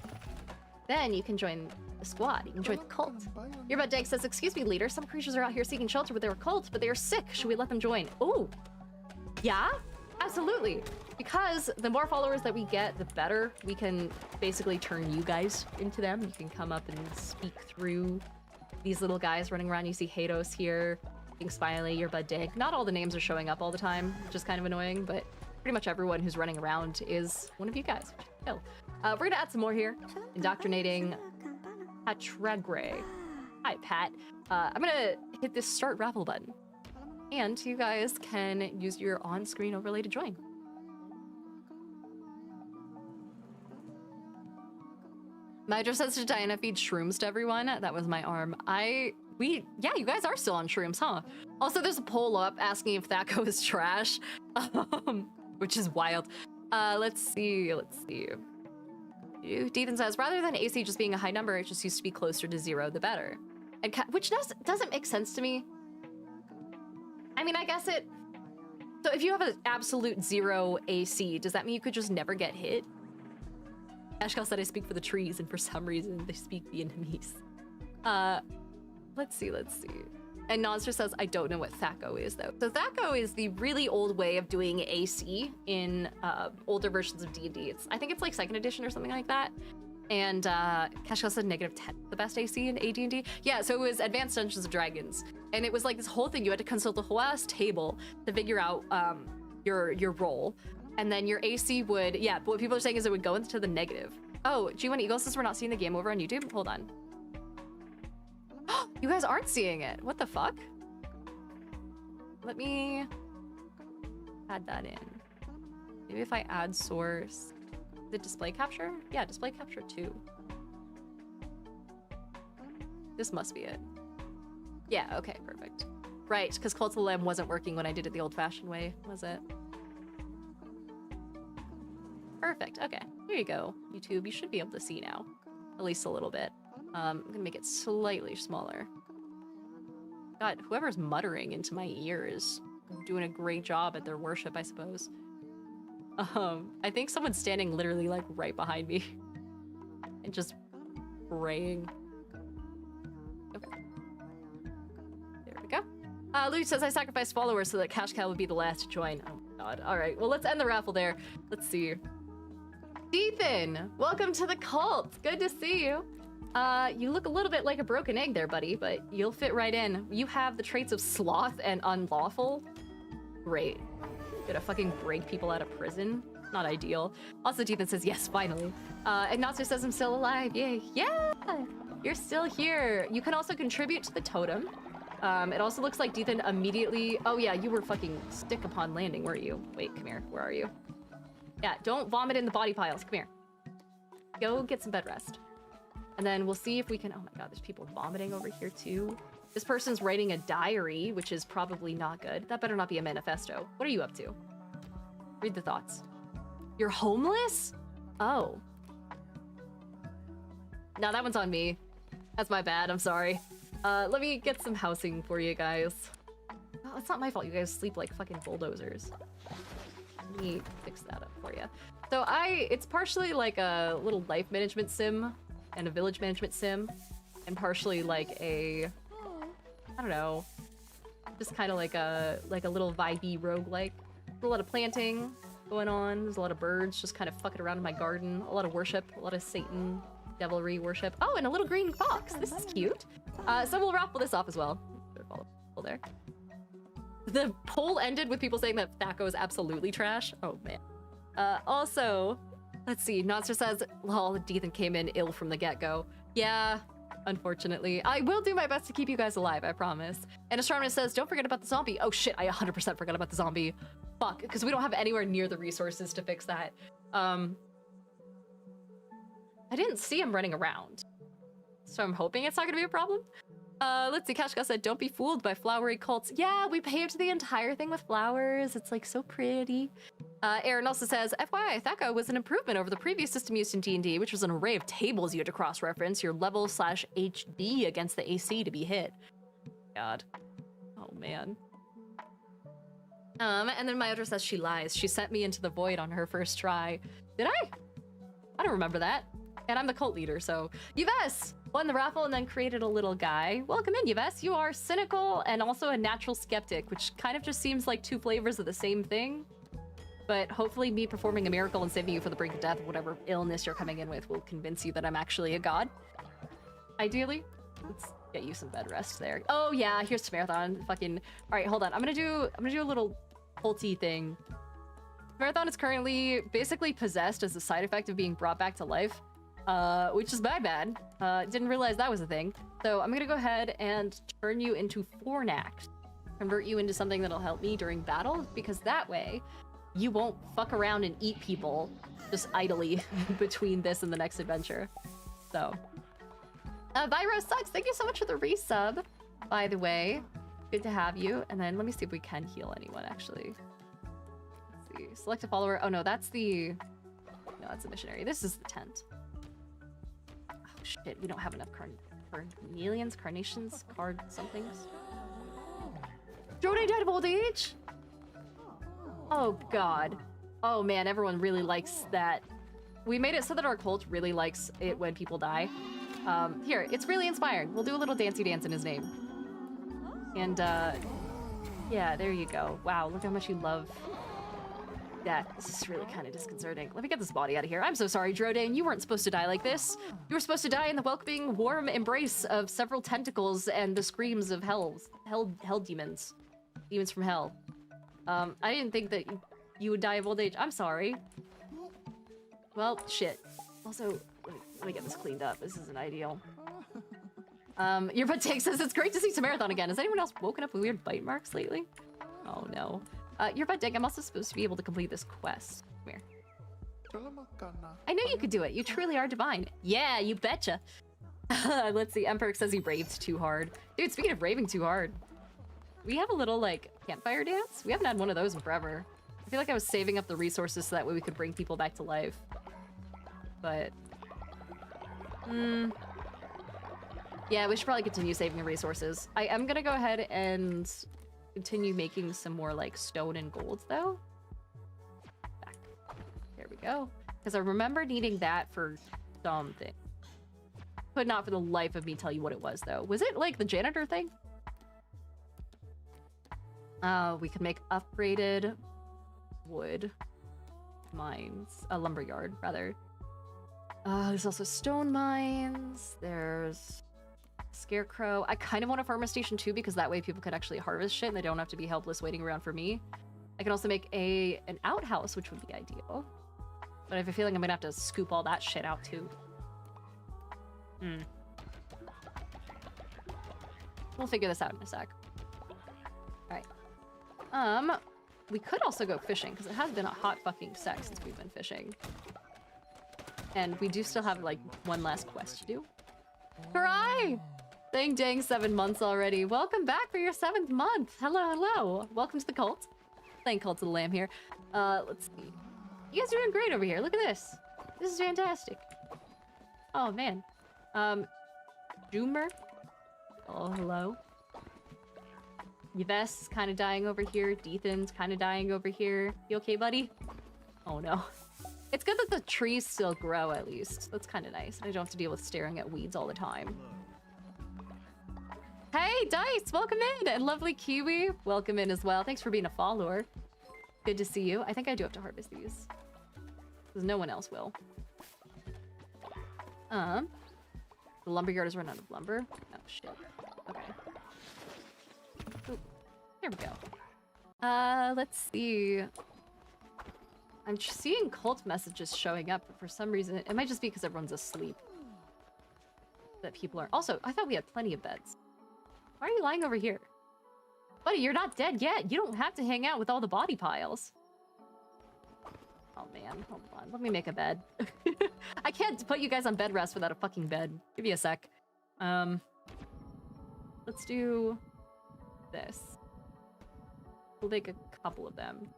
then you can join the squad. You can join the cult. Your Bud Dank says, excuse me, leader. Some creatures are out here seeking shelter, but they're a cult, but they are sick. Should we let them join? Oh, yeah, absolutely. Because the more followers that we get, the better we can basically turn you guys into them. You can come up and speak through these little guys running around. You see Hados here, King Smiley, your Bud Dank. Not all the names are showing up all the time, which is kind of annoying, but pretty much everyone who's running around is one of you guys, which is chill. We're gonna add some more here. Indoctrinating Patragre. Hi, Pat. I'm gonna hit this start raffle button. And you guys can use your on-screen overlay to join. My address says to Diana feed shrooms to everyone. That was my arm. Yeah, you guys are still on shrooms, huh? Also, there's a poll up asking if Thaco is trash, which is wild. Let's see. Deven says, rather than AC just being a high number, it just used to be closer to 0, the better. And which doesn't make sense to me. I mean, I guess it... So if you have an absolute 0 AC, does that mean you could just never get hit? Ashkal said I speak for the trees, and for some reason, they speak Vietnamese. Let's see. And Nonster says, I don't know what Thaco is, though. So Thaco is the really old way of doing AC in older versions of D&D. I think it's like 2nd edition or something like that. And Kashkal said -10, the best AC in AD&D. Yeah, so it was Advanced Dungeons & Dragons. And it was like this whole thing. You had to consult the whole ass table to figure out your roll. And then your AC would, yeah, but what people are saying is it would go into the negative. Oh, G1 Eagle says we're not seeing the game over on YouTube? Hold on. You guys aren't seeing it. What the fuck? let me add that in. Maybe if I add source, the display capture? Yeah, display capture 2. This must be it. Yeah, okay, perfect. Right, because Cult of the Lamb wasn't working when I did it the old-fashioned way, was it? Perfect, okay. There you go, YouTube. You should be able to see now. At least a little bit. I'm gonna make it slightly smaller. God, whoever's muttering into my ears, doing a great job at their worship, I suppose. I think someone's standing literally like right behind me and just praying. Okay. There we go. Louis says I sacrificed followers so that Cash Cow would be the last to join. Oh god. Alright, well let's end the raffle there. Let's see. Ethan! Welcome to the cult! Good to see you. You look a little bit like a broken egg there, buddy, but you'll fit right in. You have the traits of sloth and unlawful. Great. Gonna fucking break people out of prison? Not ideal. Also, Ethan says, yes, finally. Ignacio says I'm still alive. Yay. Yeah! You're still here. You can also contribute to the totem. It also looks like Ethan immediately... Oh yeah, you were fucking stick upon landing, weren't you? Wait, come here. Where are you? Yeah, don't vomit in the body piles. Come here. Go get some bed rest. And then we'll see if we can... Oh my god, there's people vomiting over here too. This person's writing a diary, which is probably not good. That better not be a manifesto. What are you up to? Read the thoughts. You're homeless? Oh. No, that one's on me. That's my bad, I'm sorry. Let me get some housing for you guys. Oh, it's not my fault you guys sleep like fucking bulldozers. Let me fix that up for you. So it's partially like a little life management sim and a village management sim, and partially like a, I don't know, just kind of like a little vibey roguelike. There's a lot of planting going on. There's a lot of birds just kind of fucking around in my garden. A lot of worship, a lot of Satan devilry worship. Oh, and a little green fox. This is cute. So we'll raffle this off as well. Follow there. The poll ended with people saying that Thaco is absolutely trash. Oh man. Also, let's see. Nonster says, lol, Ethan came in ill from the get-go. Yeah, unfortunately. I will do my best to keep you guys alive, I promise. And Astronomer says, don't forget about the zombie. Oh shit, I 100% forgot about the zombie. Fuck, because we don't have anywhere near the resources to fix that. I didn't see him running around, so I'm hoping it's not gonna be a problem. Let's see, Kashka said, don't be fooled by flowery cults. Yeah, we paved the entire thing with flowers. It's like so pretty. Aaron also says, FYI, Thaco was an improvement over the previous system used in D&D, which was an array of tables you had to cross-reference your level/HD against the AC to be hit. God. Oh, man. And then my other says she lies. She sent me into the void on her first try. Did I? I don't remember that. And I'm the cult leader, so... Yves won the raffle and then created a little guy. Welcome in, Yves. You are cynical and also a natural skeptic, which kind of just seems like two flavors of the same thing. But hopefully me performing a miracle and saving you from the brink of death of whatever illness you're coming in with will convince you that I'm actually a god. Ideally. Let's get you some bed rest there. Oh yeah, here's Marathon. Fucking... Alright, hold on. I'm gonna do a little culty thing. Marathon is currently basically possessed as a side effect of being brought back to life. Which is my bad. Didn't realize that was a thing. So I'm gonna go ahead and turn you into Fornax. Convert you into something that'll help me during battle, because that way you won't fuck around and eat people just idly between this and the next adventure. So. Viro sucks. Thank you so much for the resub, by the way. Good to have you. And then let me see if we can heal anyone, actually. Let's see. Select a follower. Oh no, that's the... No, that's a missionary. This is the tent. Shit, we don't have enough carnelians, carnations, card somethings. Jodie died of old age? Oh god. Oh man, everyone really likes that. We made it so that our cult really likes it when people die. Here, it's really inspiring. We'll do a little dancey dance in his name. And yeah, there you go. Wow, look how much you love that. This is really kind of disconcerting. Let me get this body out of here. I'm so sorry, Drodane. You weren't supposed to die like this. You were supposed to die in the welcoming, warm embrace of several tentacles and the screams of hell demons. Demons from hell. I didn't think that you would die of old age. I'm sorry. Well, shit. Also, let me get this cleaned up. This isn't ideal. Your butt take says, it's great to see Samarathon again. Has anyone else woken up with weird bite marks lately? Oh no. You're about Dig. I'm also supposed to be able to complete this quest. Come here. I know you could do it. You truly are divine. Yeah, you betcha. Let's see. Emperor says he raved too hard. Dude, speaking of raving too hard, we have a little, like, campfire dance? We haven't had one of those in forever. I feel like I was saving up the resources so that way we could bring people back to life. But... yeah, we should probably continue saving the resources. I am gonna go ahead and continue making some more, like, stone and gold, though. Back. There we go. Because I remember needing that for something. Could not for the life of me tell you what it was, though. Was it, like, the janitor thing? We could make upgraded wood mines. A lumber yard, rather. There's also stone mines. There's scarecrow. I kind of want a farmer station too, because that way people could actually harvest shit and they don't have to be helpless waiting around for me. I can also make an outhouse, which would be ideal. But I have a feeling I'm gonna have to scoop all that shit out too. We'll figure this out in a sec. Alright. We could also go fishing, because it has been a hot fucking sec since we've been fishing. And we do still have, like, one last quest to do. Hooray! Dang, 7 months already. Welcome back for your 7th month. Hello, hello. Welcome to the cult. Playing Cult of the Lamb here. Let's see. You guys are doing great over here. Look at this. This is fantastic. Oh, man. Joomer? Oh, hello. Yves is kind of dying over here. Deethan's kind of dying over here. You okay, buddy? Oh, no. It's good that the trees still grow, at least. That's kind of nice. I don't have to deal with staring at weeds all the time. Hey, Dice! Welcome in! And lovely Kiwi, welcome in as well. Thanks for being a follower. Good to see you. I think I do have to harvest these. Because no one else will. The lumberyard has run out of lumber. Oh, shit. Okay. Ooh, there we go. Let's see. I'm seeing cult messages showing up, but for some reason, it might just be because everyone's asleep. That people are... Also, I thought we had plenty of beds. Why are you lying over here? Buddy, you're not dead yet. You don't have to hang out with all the body piles. Oh, man. Hold on. Let me make a bed. I can't put you guys on bed rest without a fucking bed. Give me a sec. Let's do this. We'll make a couple of them.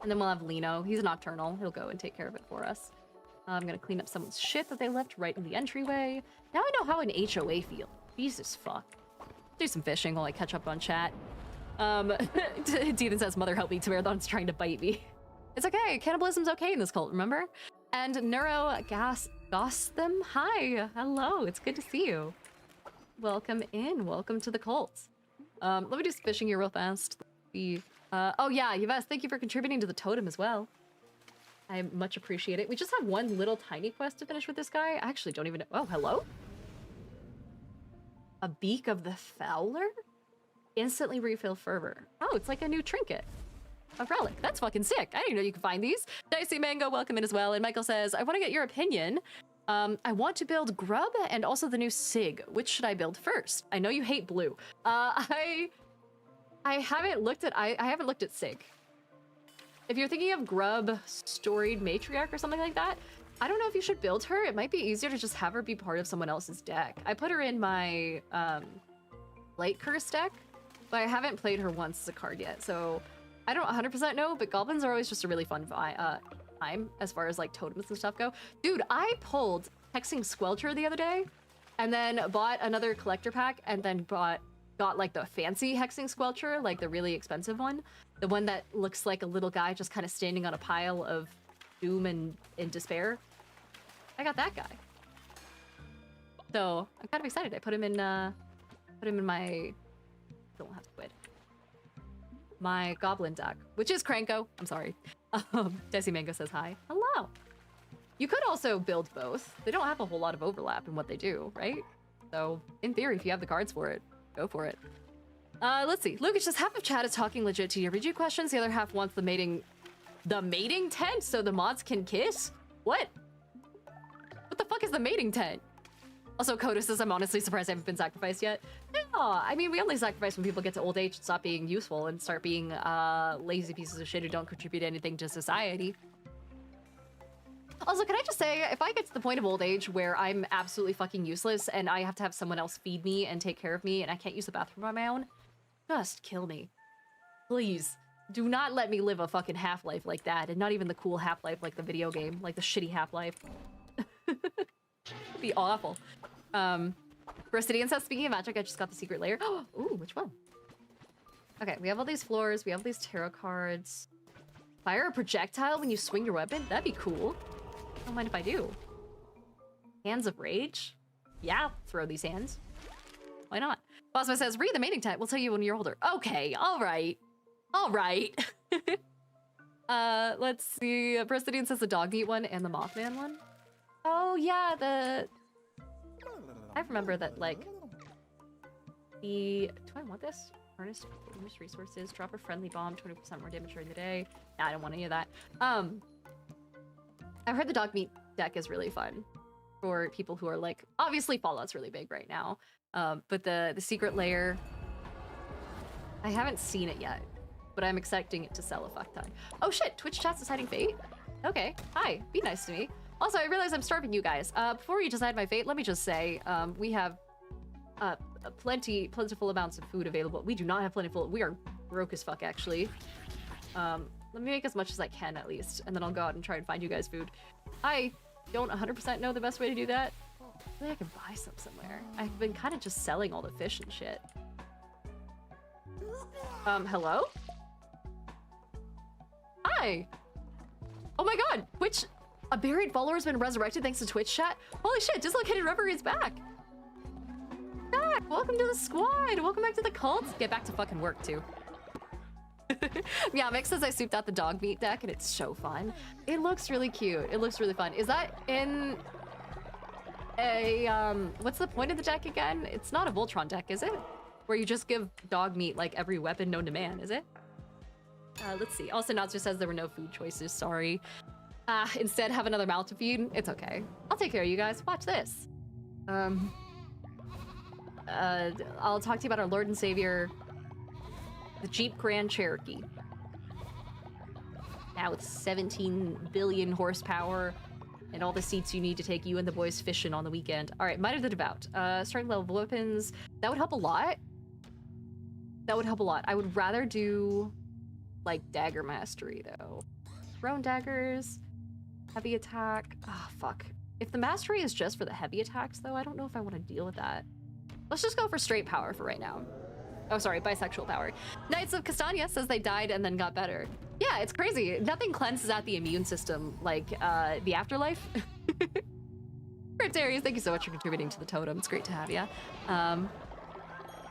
And then we'll have Lino. He's nocturnal. He'll go and take care of it for us. I'm gonna clean up someone's shit that they left right in the entryway. Now I know how an HOA feels. Jesus fuck. Do some fishing while I catch up on chat. Deethan says, "Mother help me, Tamarathon's trying to bite me." It's okay. Cannibalism's okay in this cult, remember? And Neuro Gotham, hi. Hello. It's good to see you. Welcome in. Welcome to the cult. Let me do some fishing here real fast. Oh yeah, Yves, thank you for contributing to the totem as well. I much appreciate it. We just have one little tiny quest to finish with this guy. I actually don't even know. Oh, hello? A Beak of the Fowler? Instantly refill fervor. Oh, it's like a new trinket. A relic. That's fucking sick. I didn't even know you could find these. Dicey Mango, welcome in as well. And Michael says, I want to get your opinion. I want to build Grub and also the new Sig. Which should I build first? I know you hate blue. I haven't looked at Sig. If you're thinking of Grub, Storied Matriarch or something like that, I don't know if you should build her. It might be easier to just have her be part of someone else's deck. I put her in my Light Curse deck, but I haven't played her once as a card yet, so I don't 100% know, but goblins are always just a really fun time as far as like totems and stuff go. Dude, I pulled Hexing Squelcher the other day, and then bought another collector pack, and then got like the fancy Hexing Squelcher, like the really expensive one. The one that looks like a little guy just kind of standing on a pile of doom and despair. I got that guy. So I'm kind of excited. I put him in my... Don't have to quit. My goblin deck, which is Cranko. I'm sorry. Desi Mango says hi. Hello. You could also build both. They don't have a whole lot of overlap in what they do, right? So in theory, if you have the cards for it, go for it. Let's see. Lucas, just half of chat is talking legit to your VG questions. The other half wants the mating tent so the mods can kiss? What? What the fuck is the mating tent? Also, Coda says, I'm honestly surprised I haven't been sacrificed yet. Yeah, I mean, we only sacrifice when people get to old age and stop being useful and start being lazy pieces of shit who don't contribute anything to society. Also, can I just say, if I get to the point of old age where I'm absolutely fucking useless and I have to have someone else feed me and take care of me and I can't use the bathroom on my own, just kill me. Please. Do not let me live a fucking Half-Life like that, and not even the cool Half-Life like the video game, like the shitty Half-Life. Be awful. Bristidian says, speaking of magic, I just got the secret layer. Ooh, which one? Okay, we have all these floors, we have all these tarot cards. Fire a projectile when you swing your weapon? That'd be cool. Don't mind if I do. Hands of Rage? Yeah, throw these hands. Why not? Bosma says, read the mating type. We'll tell you when you're older. Okay, all right. All right. Let's see. Bristidian says the dog meat one and the Mothman one. Oh, yeah, I remember that, like, do I want this? Harness resources, drop a friendly bomb, 20% more damage during the day. Nah, I don't want any of that. I've heard the dog meat deck is really fun for people who are like, obviously Fallout's really big right now. But the secret layer, I haven't seen it yet, but I'm expecting it to sell a fuck ton. Oh shit, Twitch chat's deciding fate? Okay, hi, be nice to me. Also, I realize I'm starving you guys. Before you decide my fate, let me just say, we have plentiful amounts of food available. We do not have plentiful, we are broke as fuck actually. Let me make as much as I can at least, and then I'll go out and try and find you guys food. I don't 100% know the best way to do that. Maybe I can buy some somewhere. I've been kind of just selling all the fish and shit. Hello? Hi! Oh my god! Twitch, a buried follower has been resurrected thanks to Twitch chat? Holy shit, Dislocated Rubber is back! Back! Welcome to the squad! Welcome back to the cult! Get back to fucking work, too. Yeah, Mick says I souped out the dog meat deck and it's so fun. It looks really cute. It looks really fun. Is that in a, what's the point of the deck again? It's not a Voltron deck, is it? Where you just give dog meat like every weapon known to man, is it? Let's see. Also, Natsu says there were no food choices, sorry. Instead have another mouth to feed. It's okay. I'll take care of you guys. Watch this. I'll talk to you about our Lord and Savior, the Jeep Grand Cherokee. Now with 17 billion horsepower and all the seats you need to take you and the boys fishing on the weekend. All right, Might of the Devout. Starting level of weapons. That would help a lot. That would help a lot. I would rather do, like, Dagger Mastery, though. Thrown daggers. Heavy attack. Ah, fuck. If the Mastery is just for the heavy attacks, though, I don't know if I want to deal with that. Let's just go for straight power for right now. Oh, sorry, bisexual power. Knights of Castania says they died and then got better. Yeah, it's crazy. Nothing cleanses out the immune system like the afterlife. Cryptarius, thank you so much for contributing to the totem. It's great to have you.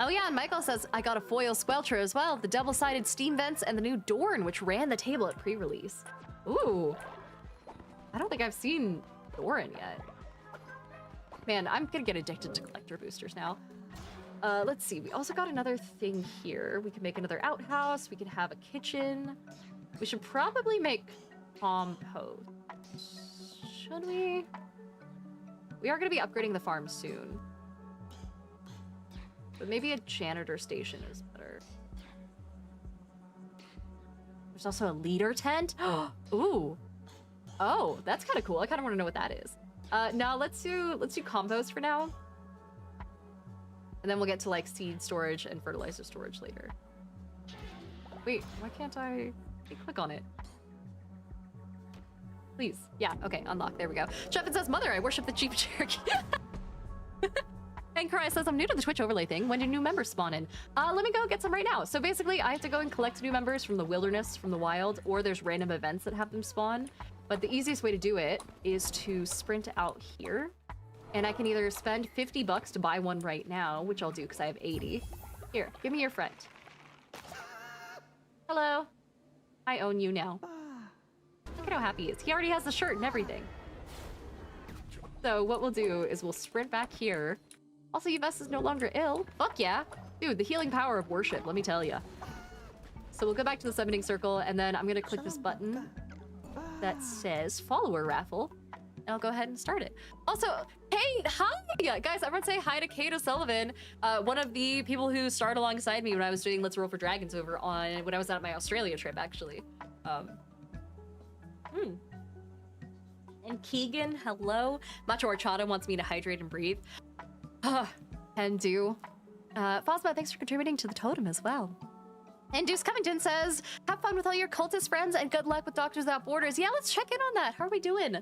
Oh yeah, and Michael says, I got a foil squelcher as well, the double-sided steam vents and the new Dorn, which ran the table at pre-release. Ooh. I don't think I've seen Doran yet. Man, I'm gonna get addicted to collector boosters now. Let's see, we also got another thing here. We can make another outhouse, we can have a kitchen. We should probably make compost. Should we? We are gonna be upgrading the farm soon. But maybe a janitor station is better. There's also a leader tent. Ooh. Oh, that's kind of cool. I kind of want to know what that is. No, let's do compost for now. And then we'll get to like seed storage and fertilizer storage later. Wait, why can't I click on it? Please. Yeah, okay, unlock. There we go. Chefin says, Mother, I worship the Jeep Cherokee. And Karai says, I'm new to the Twitch overlay thing. When do new members spawn in? Let me go get some right now. So basically, I have to go and collect new members from the wilderness, from the wild, or there's random events that have them spawn. But the easiest way to do it is to sprint out here. And I can either spend 50 bucks to buy one right now, which I'll do because I have 80. Here, give me your friend. Hello. I own you now. Look at how happy he is. He already has the shirt and everything. So what we'll do is we'll sprint back here. Also, Yves is no longer ill. Fuck yeah. Dude, the healing power of worship, let me tell you. So we'll go back to the summoning circle, and then I'm gonna click this button that says follower raffle. I'll go ahead and start it. Also, hey, hi! Guys, everyone say hi to Kate O'Sullivan, one of the people who starred alongside me when I was doing Let's Roll for Dragons over on, when I was at my Australia trip, actually. And Keegan, hello. Macho Horchata wants me to hydrate and breathe. And do. Fosma, thanks for contributing to the totem as well. And Deuce Covington says, have fun with all your cultist friends and good luck with Doctors Without Borders. Yeah, let's check in on that. How are we doing?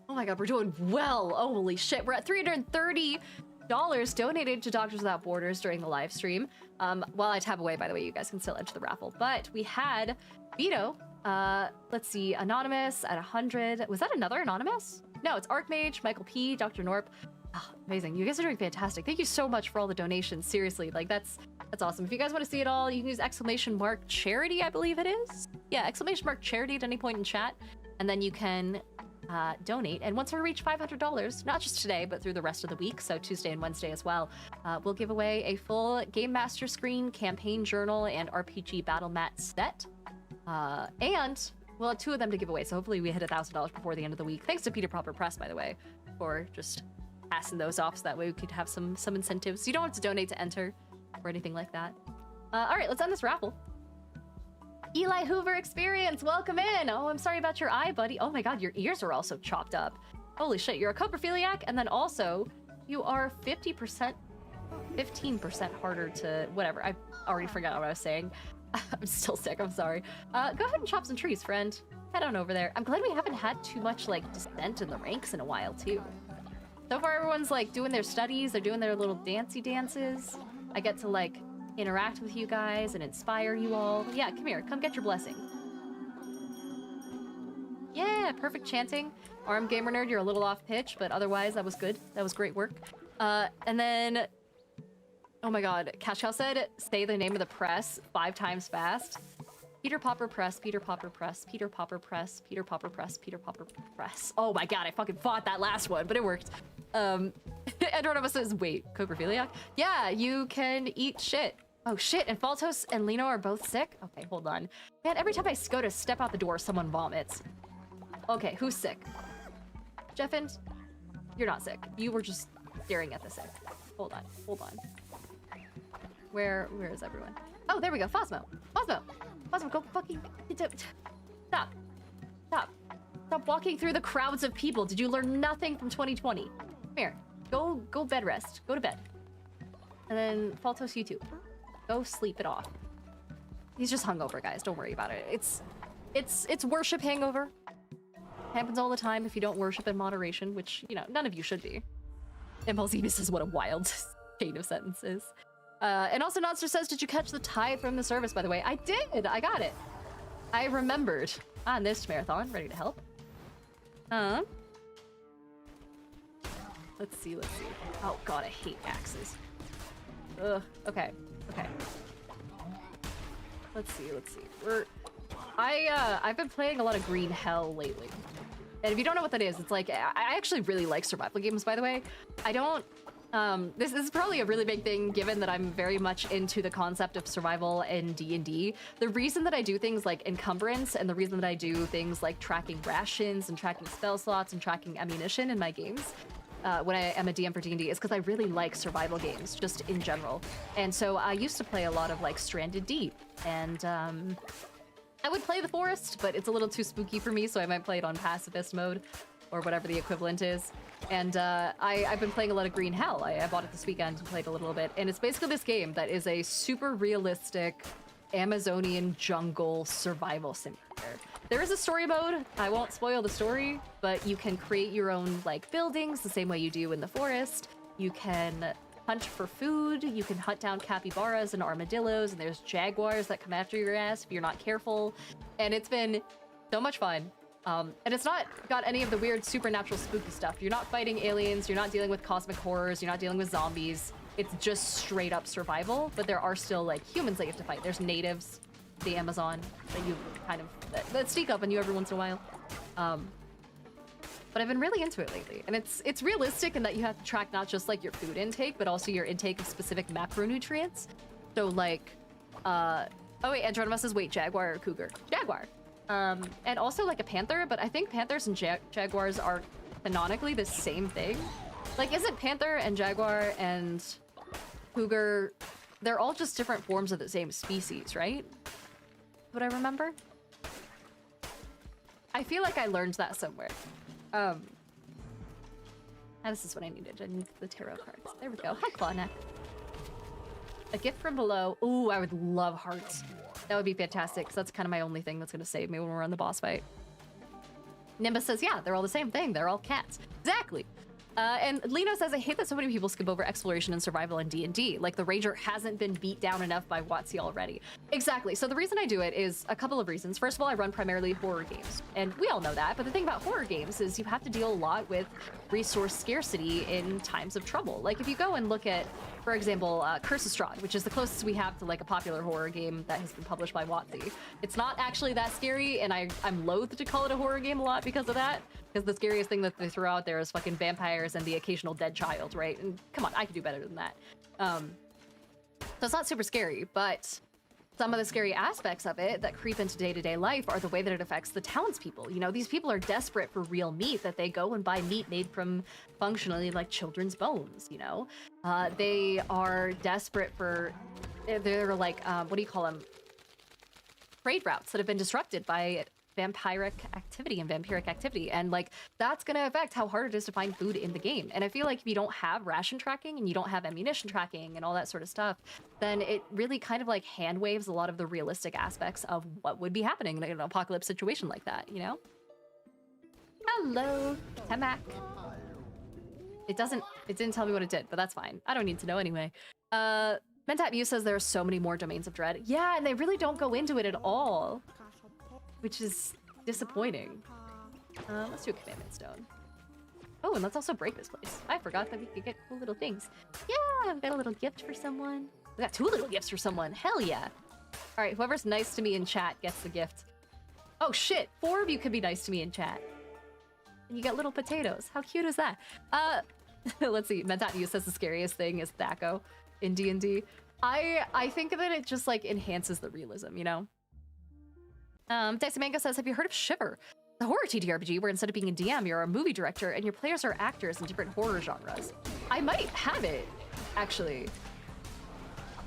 Oh my god, we're doing well. Holy shit, we're at $330 donated to Doctors Without Borders during the live stream. While I tab away, by the way, you guys can still enter the raffle. But we had Vito, let's see, Anonymous at 100. Was that another Anonymous? No, it's Archmage, Michael P, Dr. Norp. Oh, amazing. You guys are doing fantastic. Thank you so much for all the donations. Seriously, like that's awesome. If you guys want to see it all, you can use !charity, I believe it is. Yeah, !charity at any point in chat. And then you can donate. And once we reach $500, not just today, but through the rest of the week, so Tuesday and Wednesday as well, we'll give away a full Game Master screen, campaign journal, and RPG battle mat set. And we'll have 2 of them to give away, so hopefully we hit $1,000 before the end of the week. Thanks to Peter Proper Press, by the way, for just passing those off so that way we could have some incentives. You don't have to donate to enter or anything like that. All right, let's end this raffle. Eli Hoover Experience, welcome in. Oh, I'm sorry about your eye, buddy. Oh my god, your ears are also chopped up. Holy shit, you're a coprophiliac, and then also you are 15% harder to whatever. I already forgot what I was saying. I'm still sick, I'm sorry. Go ahead and chop some trees, friend. Head on over there. I'm glad we haven't had too much like dissent in the ranks in a while too. So far everyone's like doing their studies, they're doing their little dancey dances. I get to like interact with you guys and inspire you all. Yeah, come here, come get your blessing. Yeah, perfect chanting. Arm Gamer Nerd, you're a little off pitch, but otherwise that was good. That was great work. And then, oh my god, Cash Cow said, say the name of the press 5 times fast. Peter Popper Press, Peter Popper Press, Peter Popper Press, Peter Popper Press, Peter Popper Press. Oh my god, I fucking fought that last one, but it worked. Andronova says, wait, coprophiliac? Yeah, you can eat shit. Oh shit, and Faltos and Lino are both sick? Okay, hold on. Man, every time I go to step out the door, someone vomits. Okay, who's sick? Jeffin, you're not sick. You were just staring at the sick. Hold on, hold on. Where is everyone? Oh, there we go, Fosmo. Fosmo, go fucking... Stop. Stop walking through the crowds of people. Did you learn nothing from 2020? Come here, go bed rest. Go to bed. And then Faltos, you too. Go sleep it off. He's just hungover, guys. Don't worry about it. It's worship hangover. Happens all the time if you don't worship in moderation, which, you know, none of you should be. Impulse Eve says, what a wild chain of sentences. And also Nodster says, did you catch the tithe from the service, by the way? I did! I got it. I remembered. On this marathon, ready to help. Let's see. Oh god, I hate axes. Ugh, okay. Let's see. I've been playing a lot of Green Hell lately. And if you don't know what that is, it's like, I actually really like survival games, by the way. I don't, this is probably a really big thing given that I'm very much into the concept of survival in D&D. The reason that I do things like encumbrance and the reason that I do things like tracking rations and tracking spell slots and tracking ammunition in my games when I am a DM for D&D is because I really like survival games, just in general. And so I used to play a lot of like Stranded Deep, and I would play the Forest, but it's a little too spooky for me, so I might play it on pacifist mode, or whatever the equivalent is. And I've been playing a lot of Green Hell. I bought it this weekend and played a little bit, and it's basically this game that is a super realistic Amazonian jungle survival simulator. There is a story mode. I won't spoil the story, but you can create your own like buildings the same way you do in the forest. You can hunt for food. You can hunt down capybaras and armadillos, and there's jaguars that come after your ass if you're not careful. And it's been so much fun. And it's not got any of the weird supernatural spooky stuff. You're not fighting aliens. You're not dealing with cosmic horrors. You're not dealing with zombies. It's just straight up survival, but there are still like humans that you have to fight. There's natives, the Amazon, that you kind of that sneak up on you every once in a while. But I've been really into it lately, and it's realistic in that you have to track not just like your food intake, but also your intake of specific macronutrients. So like, oh wait, Andronimus says, wait, jaguar or cougar? Jaguar. And also like a panther, but I think panthers and jaguars are canonically the same thing? Like, isn't Panther and Jaguar and Cougar, they're all just different forms of the same species, right? Would I remember? I feel like I learned that somewhere. This is what I needed. I need the tarot cards. There we go. Hi, Clawneck. A gift from below. Ooh, I would love hearts. That would be fantastic, because that's kind of my only thing that's going to save me when we're on the boss fight. Nimbus says, yeah, they're all the same thing. They're all cats. Exactly. And Lino says, I hate that so many people skip over exploration and survival in D&D. Like, the Ranger hasn't been beat down enough by WotC already. Exactly. So the reason I do it is a couple of reasons. First of all, I run primarily horror games. And we all know that. But the thing about horror games is you have to deal a lot with resource scarcity in times of trouble. Like, if you go and look at, for example, Curse of Strahd, which is the closest we have to, like, a popular horror game that has been published by WotC. It's not actually that scary, and I'm loath to call it a horror game a lot because of that. Because the scariest thing that they throw out there is fucking vampires and the occasional dead child, right? And come on, I could do better than that. So it's not super scary, but some of the scary aspects of it that creep into day-to-day life are the way that it affects the townspeople. You know, these people are desperate for real meat, that they go and buy meat made from functionally like children's bones, you know? They are desperate for, they're like, what do you call them? Trade routes that have been disrupted by vampiric activity, and like that's gonna affect how hard it is to find food in the game. And I feel like if you don't have ration tracking and you don't have ammunition tracking and all that sort of stuff, then it really kind of like hand waves a lot of the realistic aspects of what would be happening in an apocalypse situation like that, you know? Hello, Tamak. It didn't tell me what it did, but that's fine. I don't need to know anyway. Mentap Mew says there are so many more domains of dread. Yeah, and they really don't go into it at all, which is disappointing. Let's do a commandment stone. Oh, and let's also break this place. I forgot that we could get cool little things. Yeah, I've got a little gift for someone. We got 2 little gifts for someone. Hell yeah. All right, whoever's nice to me in chat gets the gift. Oh shit, 4 of you could be nice to me in chat. And you get little potatoes. How cute is that? Let's see. Mentat says the scariest thing is Thaco in D&D. I think that it just like enhances the realism, you know? Dexy Mango says, have you heard of Shiver? The horror TTRPG where instead of being a DM, you're a movie director and your players are actors in different horror genres. I might have it, actually.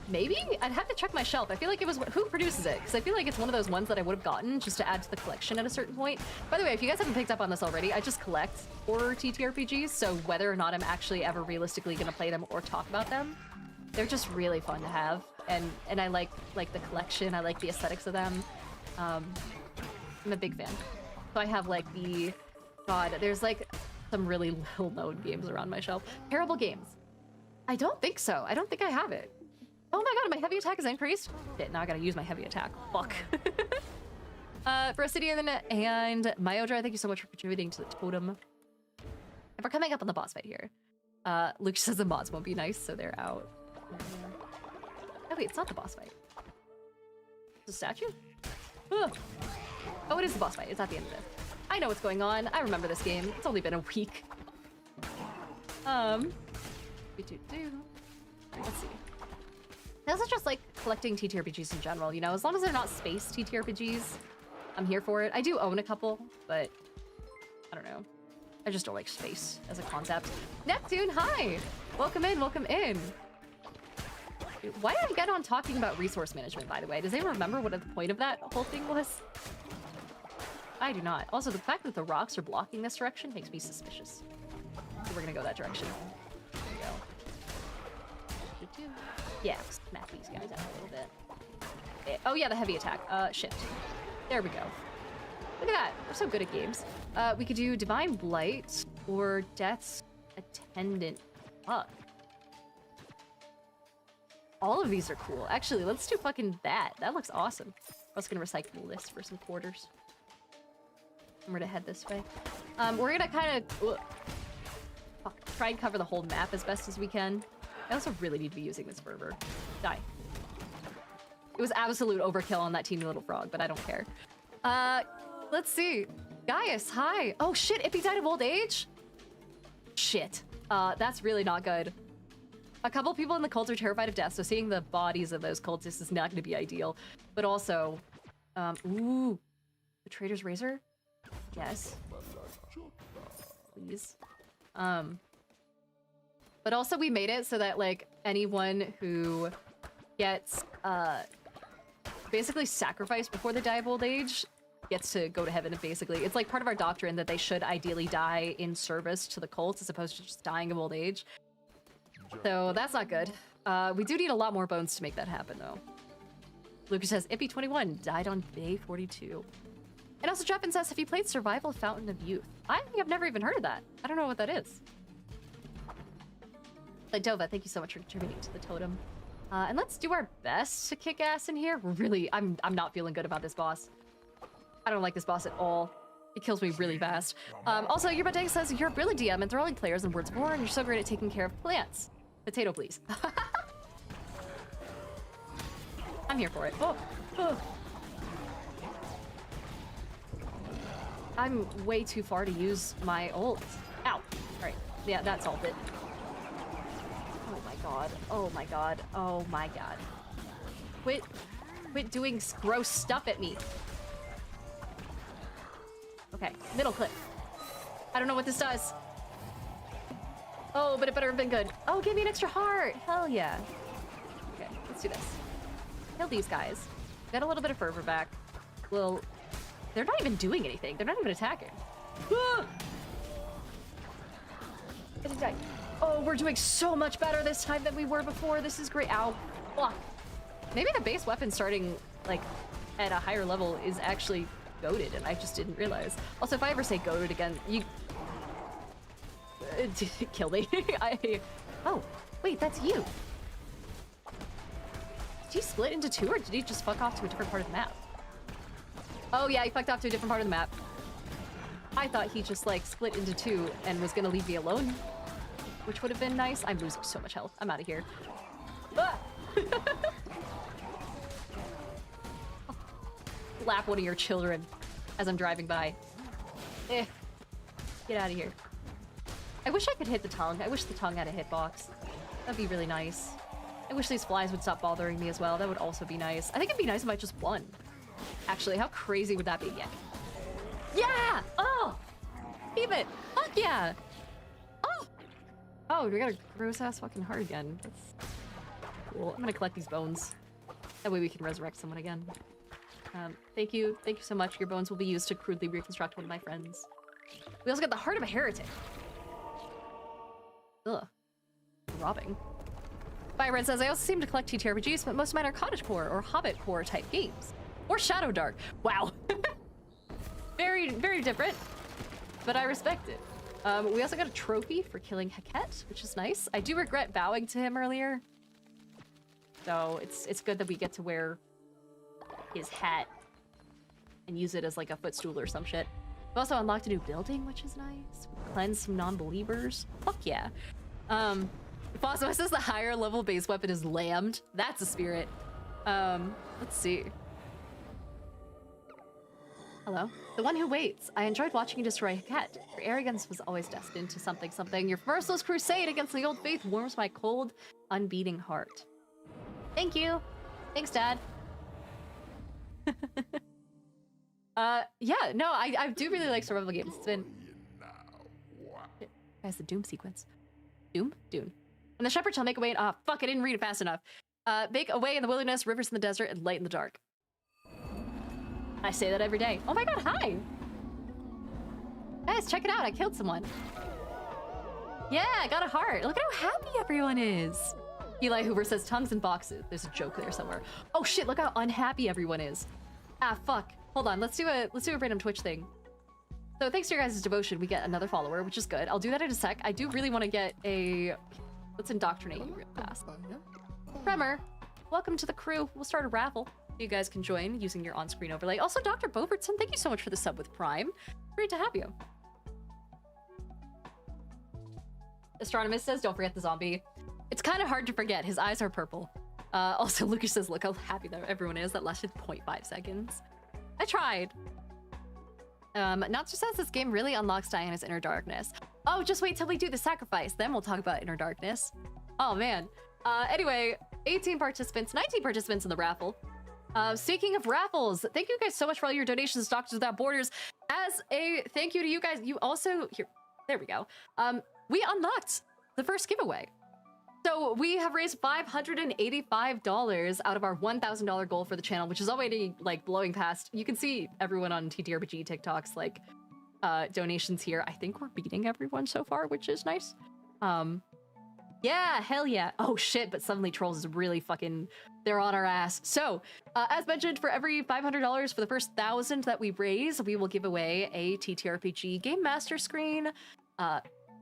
Maybe? I'd have to check my shelf. I feel like it was, who produces it? Because I feel like it's one of those ones that I would have gotten just to add to the collection at a certain point. By the way, if you guys haven't picked up on this already, I just collect horror TTRPGs, so whether or not I'm actually ever realistically gonna play them or talk about them, they're just really fun to have. And I like the collection, I like the aesthetics of them. I'm a big fan. So I have like there's like some really little known games around my shelf. Terrible games. I don't think so. I don't think I have it. Oh my god, my heavy attack is increased. Shit, now I gotta use my heavy attack. Fuck. For Obsidian and Myodra, thank you so much for contributing to the totem. And we're coming up on the boss fight here. Luke says the mods won't be nice, so they're out. Oh wait, it's not the boss fight. It's a statue? Oh, it is the boss fight. It's at the end of it. I know what's going on. I remember this game. It's only been a week. Let's see. I also just like collecting TTRPGs in general, you know? As long as they're not space TTRPGs, I'm here for it. I do own a couple, but I don't know. I just don't like space as a concept. Neptune, hi! Welcome in, welcome in. Why did I get on talking about resource management, by the way? Does anyone remember what the point of that whole thing was? I do not. Also, the fact that the rocks are blocking this direction makes me suspicious. So we're gonna go that direction. There we go. Yeah, smack these guys out a little bit. Oh yeah, the heavy attack. Shift. There we go. Look at that. We're so good at games. We could do Divine Blight or Death's Attendant. Fuck. All of these are cool. Actually, let's do fucking that. That looks awesome. I was gonna recycle this for some quarters. I'm gonna head this way. We're gonna kind of try and cover the whole map as best as we can. I also really need to be using this fervor. Die. It was absolute overkill on that teeny little frog, but I don't care. Let's see. Gaius, hi. Oh shit, Ippy died of old age? Shit. That's really not good. A couple people in the cult are terrified of death, so seeing the bodies of those cultists is not going to be ideal. But also, ooh, the Trader's Razor? Yes. please. But also we made it so that like anyone who gets basically sacrificed before they die of old age gets to go to heaven. Basically, it's like part of our doctrine that they should ideally die in service to the cult as opposed to just dying of old age. So that's not good. We do need a lot more bones to make that happen, though. Lucas says, Impy21 died on day 42. And also, Jeffen says, have you played Survival Fountain of Youth? I think I've never even heard of that. I don't know what that is. But Dova, thank you so much for contributing to the totem. And let's do our best to kick ass in here. We're really, I'm not feeling good about this boss. I don't like this boss at all. It kills me really fast. Also, Yerbadeg says, you're a brilliant DM and throwing players in Words of War, and you're so great at taking care of plants. Potato, please. I'm here for it. Oh. I'm way too far to use my ult. Ow. All right. Yeah, that solved it. Oh my god. Oh my god. Oh my god. Quit doing gross stuff at me. Okay, middle clip. I don't know what this does. Oh, but it better have been good. Oh, give me an extra heart. Hell yeah. Okay, let's do this. Kill these guys. Got a little bit of fervor back. Well, they're not even doing anything. They're not even attacking. Ah! I just died. Oh, we're doing so much better this time than we were before. This is great. Ow. Fuck. Maybe the base weapon starting, like, at a higher level is actually goated, and I just didn't realize. Also, if I ever say goated again, you... kill me. Oh, wait, that's you. Did he split into two, or did he just fuck off to a different part of the map? Oh yeah, he fucked off to a different part of the map. I thought he just like split into two and was gonna leave me alone, which would have been nice. I'm losing so much health. I'm out of here. Ah! Slap one of your children as I'm driving by. Eh. Get out of here. I wish I could hit the tongue. I wish the tongue had a hitbox. That'd be really nice. I wish these flies would stop bothering me as well. That would also be nice. I think it'd be nice if I just won. Actually, how crazy would that be? Yeah. Yeah! Oh! Keep it! Fuck yeah! Oh! Oh, we got a gross ass fucking heart again. That's cool. I'm gonna collect these bones. That way we can resurrect someone again. Thank you so much. Your bones will be used to crudely reconstruct one of my friends. We also got the heart of a heretic. Ugh. Robbing. Byron says, I also seem to collect TTRPGs, but most of mine are cottagecore or hobbit core type games. Or Shadow Dark. Wow. Very, very different. But I respect it. We also got a trophy for killing Heket, which is nice. I do regret bowing to him earlier. So it's good that we get to wear his hat and use it as like a footstool or some shit. We also unlocked a new building, which is nice. We cleansed some non-believers. Fuck yeah. Bosso says the higher level base weapon is lammed. That's a spirit. Let's see. Hello. The one who waits. I enjoyed watching you destroy Heket. Your arrogance was always destined to something. Your merciless crusade against the old faith warms my cold, unbeating heart. Thank you. Thanks, Dad. Yeah, no, I do really like survival games. It's been... Guys, the Doom sequence. Doom? Dune. And the shepherd shall make away... Ah, fuck, I didn't read it fast enough. Make a way in the wilderness, rivers in the desert, and light in the dark. I say that every day. Oh my god, hi! Guys, check it out, I killed someone. Yeah, I got a heart. Look at how happy everyone is. Eli Hoover says tongues and boxes. There's a joke there somewhere. Oh shit, look how unhappy everyone is. Ah, fuck. Hold on, let's do a random Twitch thing. So thanks to your guys' devotion, we get another follower, which is good. I'll do that in a sec. I do really want to get a... Let's indoctrinate you real fast. Tremor, welcome to the crew. We'll start a raffle. You guys can join using your on-screen overlay. Also, Dr. Bobertson, thank you so much for the sub with Prime. Great to have you. Astronomist says, don't forget the zombie. It's kind of hard to forget. His eyes are purple. Also, Lucas says, look how happy that everyone is. That lasted 0.5 seconds. I tried. Natsu says this game really unlocks Diana's inner darkness. Oh, just wait till we do the sacrifice. Then we'll talk about inner darkness. Oh, man. Anyway, 18 participants, 19 participants in the raffle. Speaking of raffles, thank you guys so much for all your donations to Doctors Without Borders. As a thank you to you guys, you also... Here, There we go. We unlocked the first giveaway. So we have raised $585 out of our $1,000 goal for the channel, which is already like blowing past. You can see everyone on TTRPG TikToks like donations here. I think we're beating everyone so far, which is nice. Yeah, hell yeah. Oh shit, but suddenly Trolls is really fucking, they're on our ass. So, as mentioned, for every $500 for the first 1,000 that we raise, we will give away a TTRPG Game Master screen,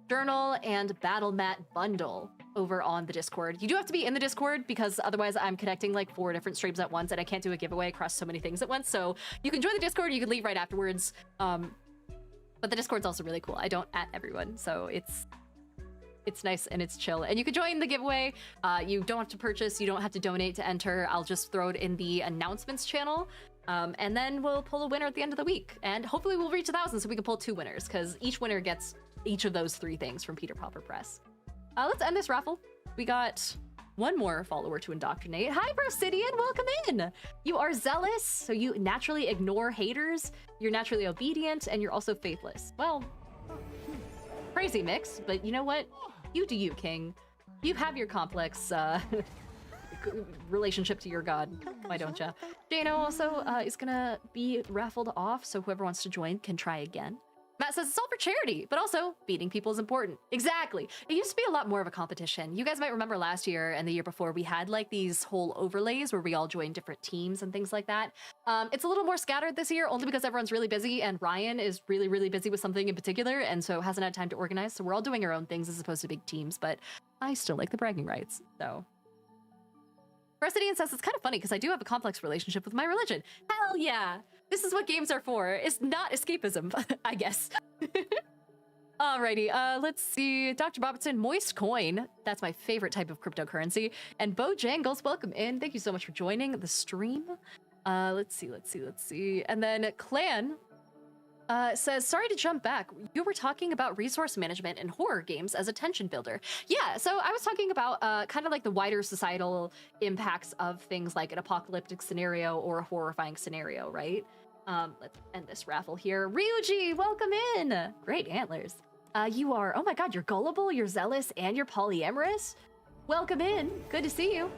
journal, and Battle Mat bundle over on the Discord. You do have to be in the Discord because otherwise I'm connecting like 4 different streams at once and I can't do a giveaway across so many things at once. So you can join the Discord, you can leave right afterwards. But the Discord's also really cool. I don't at everyone, so it's nice and it's chill. And you can join the giveaway. You don't have to purchase, you don't have to donate to enter. I'll just throw it in the announcements channel. And then we'll pull a winner at the end of the week. And hopefully we'll reach 1,000 so we can pull 2 winners because each winner gets each of those 3 things from Peter Popper Press. Let's end this raffle. We got one more follower to indoctrinate. Hi, Brosidian, welcome in. You are zealous, so you naturally ignore haters. You're naturally obedient, and you're also faithless. Well, crazy mix, but you know what? You do you, King. You have your complex relationship to your god. Why don't ya? Jano also is gonna be raffled off, so whoever wants to join can try again. Matt says it's all for charity, but also beating people is important. Exactly. It used to be a lot more of a competition. You guys might remember last year and the year before, we had like these whole overlays where we all joined different teams and things like that. It's a little more scattered this year, only because everyone's really busy and Ryan is really, really busy with something in particular and so hasn't had time to organize. So we're all doing our own things as opposed to big teams, but I still like the bragging rights, so. Bresidian says it's kind of funny because I do have a complex relationship with my religion. Hell yeah! This is what games are for. It's not escapism, I guess. Alrighty, let's see. Dr. Robertson, Moist Coin. That's my favorite type of cryptocurrency. And Bojangles, welcome in. Thank you so much for joining the stream. Let's see. And then Clan says, sorry to jump back. You were talking about resource management in horror games as a tension builder. Yeah, so I was talking about kind of like the wider societal impacts of things like an apocalyptic scenario or a horrifying scenario, right? Let's end this raffle here. Ryuji, welcome in! Great antlers. You are, oh my god, you're gullible, you're zealous, and you're polyamorous? Welcome in, good to see you.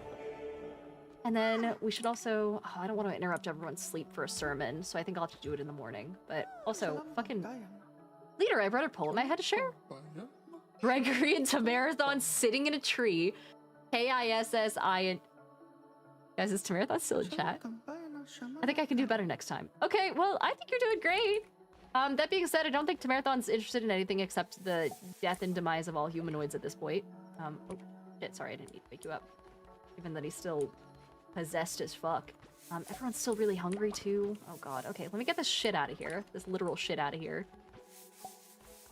And then we should also, oh, I don't want to interrupt everyone's sleep for a sermon, so I think I'll have to do it in the morning. But also, fucking, Leader, I read a poem I had to share. Gregory and Tamarathon sitting in a tree. K-I-S-S-I and... Guys, is Tamarathon still in chat? I think I can do better next time. Okay, well, I think you're doing great. That being said, I don't think Tamarathon's interested in anything except the death and demise of all humanoids at this point. Oh, shit, sorry, I didn't mean to wake you up. Given that he's still possessed as fuck. Everyone's still really hungry too. Oh god, okay, let me get this shit out of here. This literal shit out of here.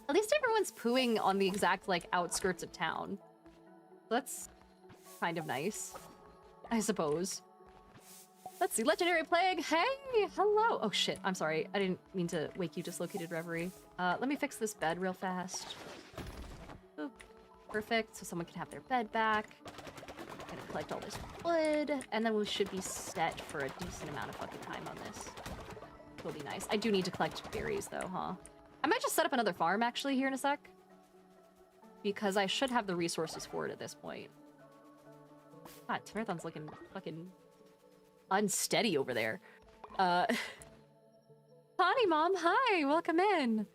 At least everyone's pooing on the exact, like, outskirts of town. That's kind of nice, I suppose. Let's see, Legendary Plague, hey, hello. Oh shit, I'm sorry, I didn't mean to wake you, Dislocated Reverie. Let me fix this bed real fast. Boop. Perfect, so someone can have their bed back. Gonna collect all this wood, and then we should be set for a decent amount of fucking time on this. Will be nice. I do need to collect berries though, huh? I might just set up another farm actually here in a sec. Because I should have the resources for it at this point. God, Tamarathon's looking fucking unsteady over there. Connie Mom, hi, welcome in.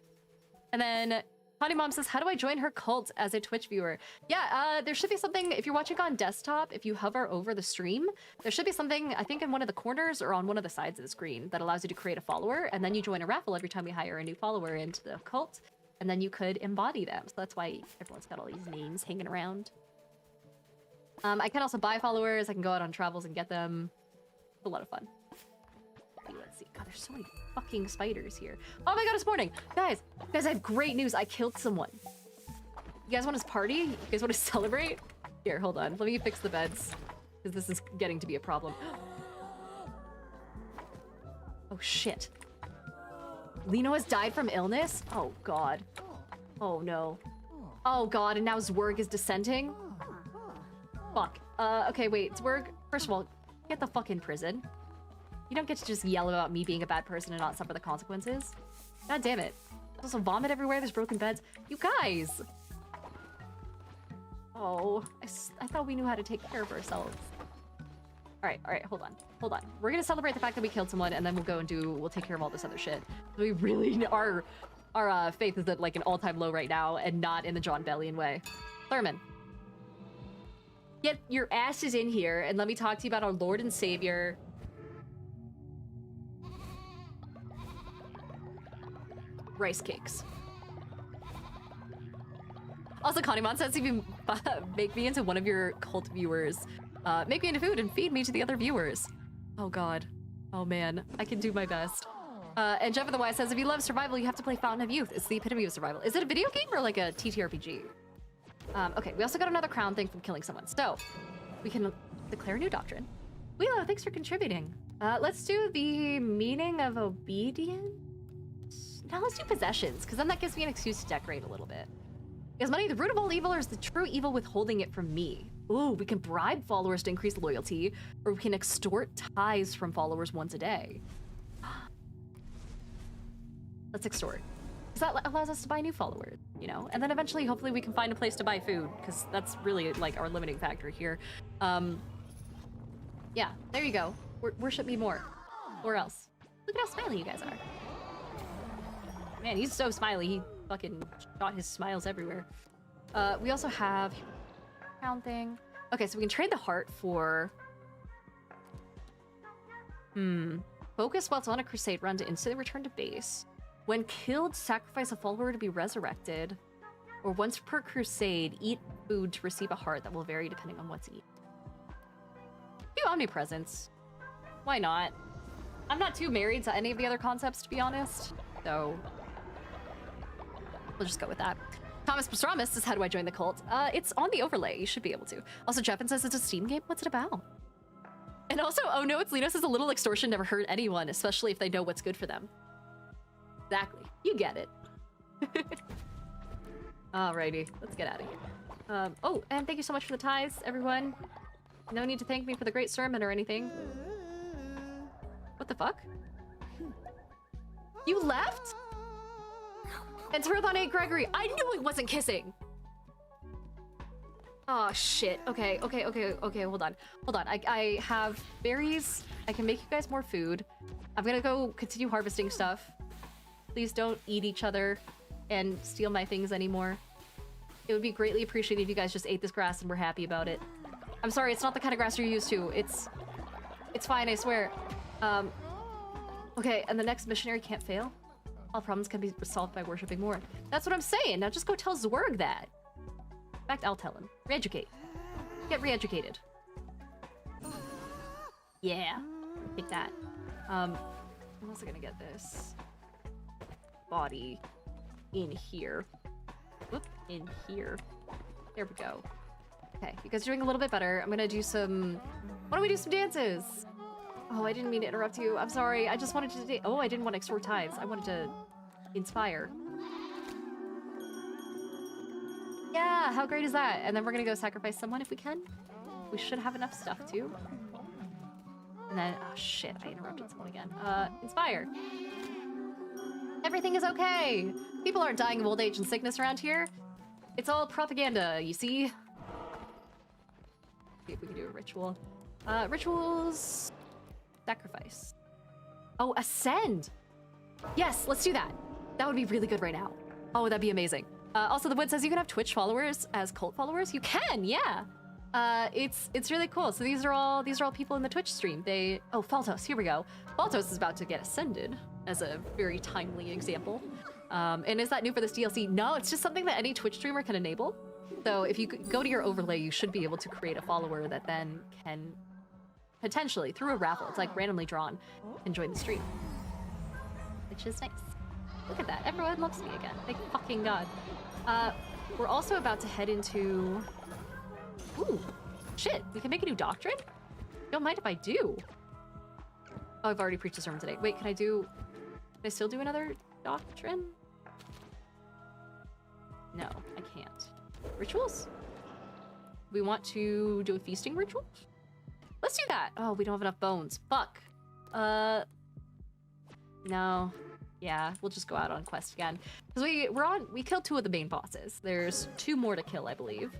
And then Connie Mom says, how do I join her cult as a Twitch viewer? Yeah, there should be something, if you're watching on desktop, if you hover over the stream, there should be something, I think in one of the corners or on one of the sides of the screen that allows you to create a follower, and then you join a raffle every time we hire a new follower into the cult, and then you could embody them. So that's why everyone's got all these names hanging around. I can also buy followers, I can go out on travels and get them. It's a lot of fun. Let's see. God, there's so many fucking spiders here. Oh my god, it's morning! Guys, I have great news. I killed someone. You guys want to party? You guys want to celebrate? Here, hold on. Let me fix the beds. Because this is getting to be a problem. Oh shit. Lino has died from illness? Oh god. Oh no. Oh god, and now Zwerg is dissenting? Fuck. Okay, wait, Zwerg, first of all, get the fuck in prison. You don't get to just yell about me being a bad person and not suffer the consequences. God damn it. There's also vomit everywhere. There's broken beds. You guys! Oh, I thought we knew how to take care of ourselves. All right, hold on. We're gonna celebrate the fact that we killed someone, and then we'll take care of all this other shit. We really, our faith is at like an all-time low right now, and not in the John Bellion way. Thurman, get your asses in here, and let me talk to you about our Lord and Savior. Rice cakes. Also, Connie says if you make me into one of your cult viewers, make me into food and feed me to the other viewers. Oh god. Oh man. I can do my best. And Jeff of the Wise says if you love survival, you have to play Fountain of Youth. It's the epitome of survival. Is it a video game or like a TTRPG? Okay, we also got another crown thing from killing someone. So, we can declare a new doctrine. Wheelo, thanks for contributing. Let's do the meaning of obedience. Now let's do possessions, because then that gives me an excuse to decorate a little bit. Is money the root of all evil, or is the true evil withholding it from me? Ooh, we can bribe followers to increase loyalty, or we can extort tithes from followers once a day. Let's extort. Because that allows us to buy new followers, you know? And then eventually, hopefully, we can find a place to buy food, because that's really, like, our limiting factor here. Yeah, there you go. Worship me more. Or else. Look at how smiley you guys are. Man, he's so smiley. He fucking shot his smiles everywhere. We also have crown thing. Okay, so we can trade the heart for... Focus while it's on a crusade run to instantly return to base. When killed, sacrifice a follower to be resurrected. Or once per crusade, eat food to receive a heart that will vary depending on what's eaten. Do omnipresence. Why not? I'm not too married to any of the other concepts, to be honest. So... we'll just go with that. Thomas Pastramus says, how do I join the cult? It's on the overlay. You should be able to. Also, Jeffin says it's a Steam game. What's it about? And also, oh no, it's Lino says a little extortion never hurt anyone, especially if they know what's good for them. Exactly. You get it. Alrighty, let's get out of here. Oh, and thank you so much for the tithes, everyone. No need to thank me for the great sermon or anything. What the fuck? You left? And Turathon 8 Gregory, I knew it wasn't kissing! Oh shit, okay, hold on. I have berries, I can make you guys more food. I'm gonna go continue harvesting stuff. Please don't eat each other and steal my things anymore. It would be greatly appreciated if you guys just ate this grass and were happy about it. I'm sorry, it's not the kind of grass you're used to. It's fine, I swear. Okay, and the next missionary can't fail? All problems can be solved by worshipping more. That's what I'm saying. Now just go tell Zwerg that. In fact, I'll tell him. Re-educate. Get re-educated. Yeah. Take that. I'm also gonna get this body in here. Whoop, in here. There we go. Okay, you guys are doing a little bit better. I'm gonna do some... why don't we do some dances? Oh, I didn't mean to interrupt you. I'm sorry. I just wanted to... oh, I didn't want to extort tithes. I wanted to inspire. Yeah, how great is that? And then we're gonna go sacrifice someone if we can. We should have enough stuff too. And then... oh shit, I interrupted someone again. Inspire. Everything is okay. People aren't dying of old age and sickness around here. It's all propaganda, you see? See if we can do a ritual. Rituals... sacrifice. Oh, ascend! Yes, let's do that. That would be really good right now. Oh, that'd be amazing. Also, the Wood says you can have Twitch followers as cult followers. You can, yeah. It's really cool. So these are all people in the Twitch stream. Oh, Faltos, here we go. Faltos is about to get ascended as a very timely example. And is that new for this DLC? No, it's just something that any Twitch streamer can enable. So if you go to your overlay, you should be able to create a follower that then can potentially, through a raffle, it's like randomly drawn, and join the stream. Which is nice. Look at that, everyone loves me again. Thank fucking God. We're also about to head into... ooh, shit, we can make a new doctrine? Don't mind if I do. Oh, I've already preached a sermon today. Wait, can I still do another doctrine? No, I can't. Rituals? We want to do a feasting ritual? Let's do that. Oh, we don't have enough bones. Fuck. No. Yeah, we'll just go out on quest again. Because we killed 2 of the main bosses. There's 2 more to kill, I believe.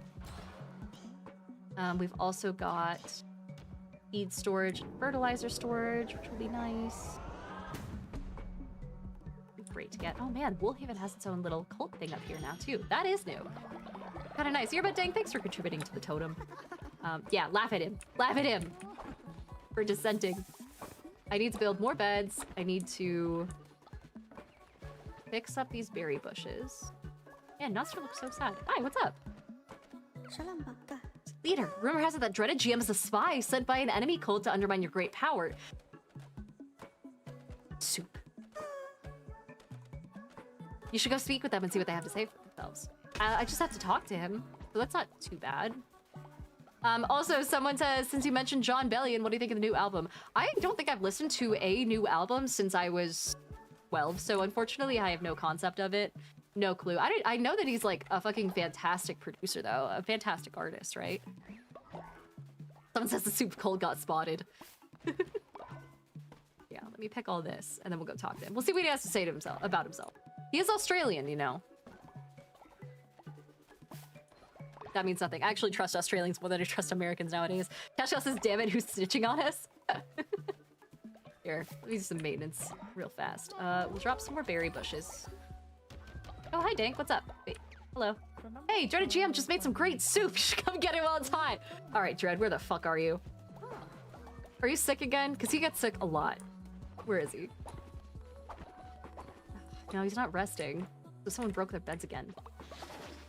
We've also got seed storage and fertilizer storage, which will be nice. Great to get. Oh man, Woolhaven has its own little cult thing up here now too. That is new. Kind of nice. Earbud Dang, thanks for contributing to the totem. Yeah, laugh at him. Laugh at him for dissenting. I need to build more beds. I need to fix up these berry bushes. Yeah, Nostra looks so sad. Hi, what's up? Leader, rumor has it that dreaded GM is a spy sent by an enemy cult to undermine your great power. Soup. You should go speak with them and see what they have to say for themselves. I just have to talk to him, so that's not too bad. Also, someone says, since you mentioned John Bellion, what do you think of the new album? I don't think I've listened to a new album since I was 12, so unfortunately I have no concept of it. No clue. I know that he's like a fucking fantastic producer though, a fantastic artist, right? Someone says the soup cold got spotted. Yeah, let me pick all this and then we'll go talk to him. We'll see what he has to say to himself about himself. He is Australian, you know. That means nothing. I actually trust Australians more than I trust Americans nowadays. Cashel says, damn it, who's snitching on us? Here, let me do some maintenance real fast. We'll drop some more berry bushes. Oh, hi, Dank. What's up? Wait, hello. Hey, Dreaded GM just made some great soup. You should come get it while it's hot. All right, Dread, where the fuck are you? Are you sick again? Because he gets sick a lot. Where is he? No, he's not resting. So someone broke their beds again.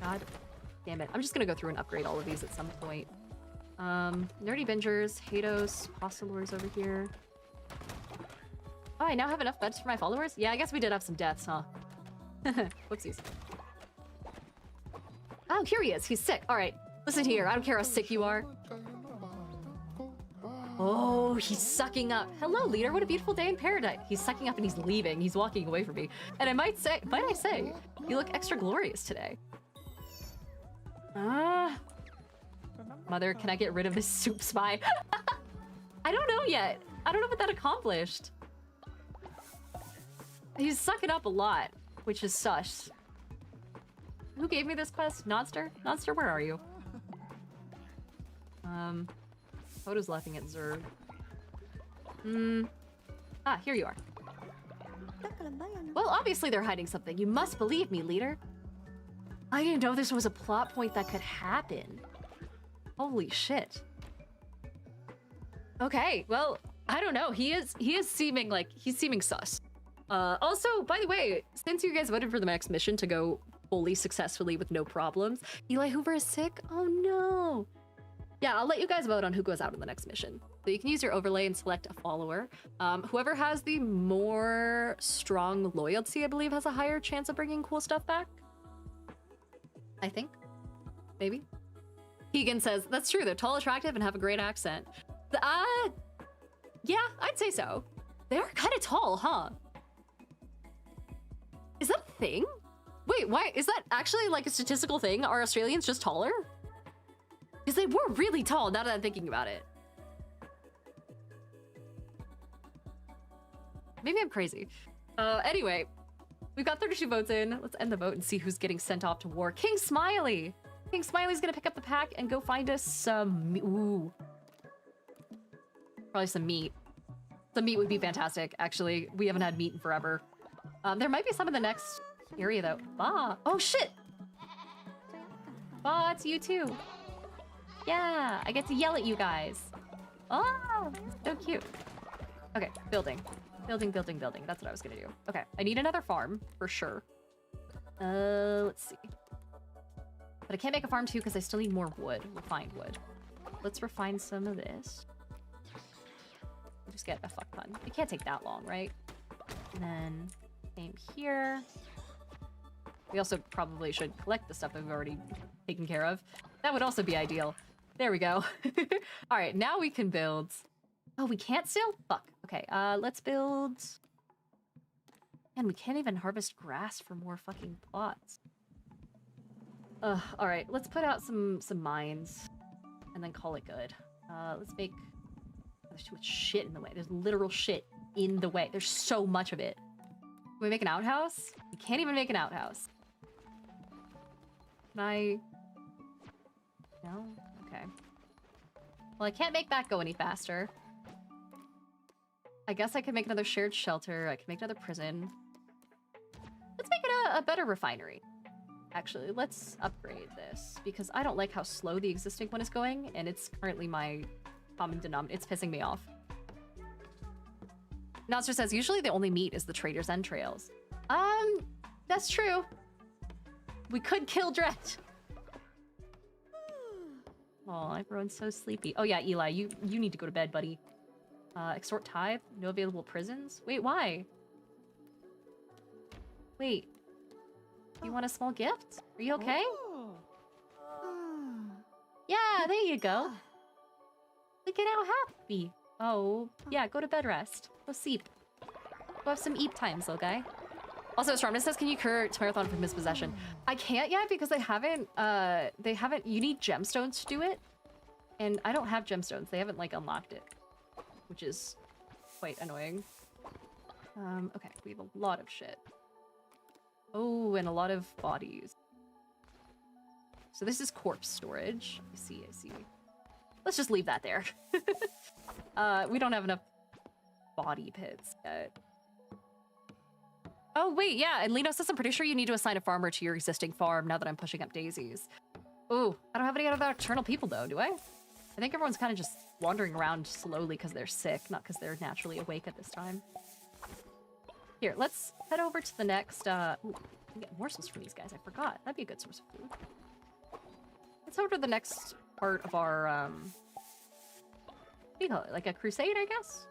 God damn it. I'm just gonna go through and upgrade all of these at some point. Nerdy Bingers, Hados, Postalors over here. Oh, I now have enough beds for my followers? Yeah, I guess we did have some deaths, huh? Whoopsies. Oh, here he is. He's sick. All right. Listen here. I don't care how sick you are. Oh, he's sucking up. Hello, leader. What a beautiful day in paradise. He's sucking up and he's leaving. He's walking away from me. And might I say, you look extra glorious today. Mother, can I get rid of this soup spy? I don't know yet. I don't know what that accomplished. He's sucking up a lot, which is sus. Who gave me this quest? Nonster? Nonster, where are you? Hoda's laughing at Zerg. Ah, here you are. Well, obviously they're hiding something. You must believe me, leader. I didn't know this was a plot point that could happen. Holy shit. Okay, well, I don't know. He is seeming like he's seeming sus. Also, by the way, since you guys voted for the next mission to go fully successfully with no problems, Eli Hoover is sick? Oh no. Yeah, I'll let you guys vote on who goes out on the next mission. So you can use your overlay and select a follower. Whoever has the more strong loyalty, I believe, has a higher chance of bringing cool stuff back. I think. Maybe. Keegan says, that's true. They're tall, attractive, and have a great accent. Yeah, I'd say so. They are kind of tall, huh? Is that a thing? Wait, why? Is that actually like a statistical thing? Are Australians just taller? Because they were really tall, now that I'm thinking about it. Maybe I'm crazy. Anyway, we've got 32 votes in. Let's end the vote and see who's getting sent off to war. King Smiley! King Smiley's gonna pick up the pack and go find us some... Ooh. Probably some meat. Some meat would be fantastic, actually. We haven't had meat in forever. There might be some in the next area, though. Bah! Oh, shit! Bah, it's you too. Yeah, I get to yell at you guys. Oh, so cute. Okay, building. Building. That's what I was gonna do. Okay, I need another farm, for sure. Let's see. But I can't make a farm too because I still need more wood. Refined wood. Let's refine some of this. Just get a fuck ton. It can't take that long, right? And then same here. We also probably should collect the stuff that we've already taken care of. That would also be ideal. There we go. All right, now we can build. Oh, we can't still? Fuck. Okay, let's build. And we can't even harvest grass for more fucking plots. All right, let's put out some mines and then call it good. Let's make. There's too much shit in the way. There's literal shit in the way. There's so much of it. we make an outhouse? We can't even make an outhouse. Can I? No? Okay. Well, I can't make that go any faster. I guess I could make another shared shelter. I could make another prison. Let's make it a better refinery. Actually, let's upgrade this because I don't like how slow the existing one is going, and it's currently my common denominator. It's pissing me off. Nonster says, usually the only meat is the trader's entrails. That's true. We could kill Dret. Oh, everyone's so sleepy. Oh yeah, Eli, you need to go to bed, buddy. Extort tithe? No available prisons? Wait, why? Wait. You want a small gift? Are you okay? Yeah, there you go. Look at how happy. Oh, yeah, go to bed rest. Go sleep. Go have some eat times, little guy. Also, Stormness says, can you cure Marathon from mispossession? I can't yet because they haven't, you need gemstones to do it. And I don't have gemstones. They haven't, like, unlocked it. Which is quite annoying. Okay, we have a lot of shit. Oh, and a lot of bodies. So this is corpse storage. I see. Let's just leave that there. We don't have enough body pits yet. Oh, wait, yeah, and Lino says, I'm pretty sure you need to assign a farmer to your existing farm now that I'm pushing up daisies. Ooh, I don't have any other nocturnal people, though, do I? I think everyone's kind of just wandering around slowly because they're sick, not because they're naturally awake at this time. Here, let's head over to the next, ooh, we can get morsels from these guys, I forgot. That'd be a good source of food. Let's over to the next part of our, what do you call it? Like a crusade, I guess?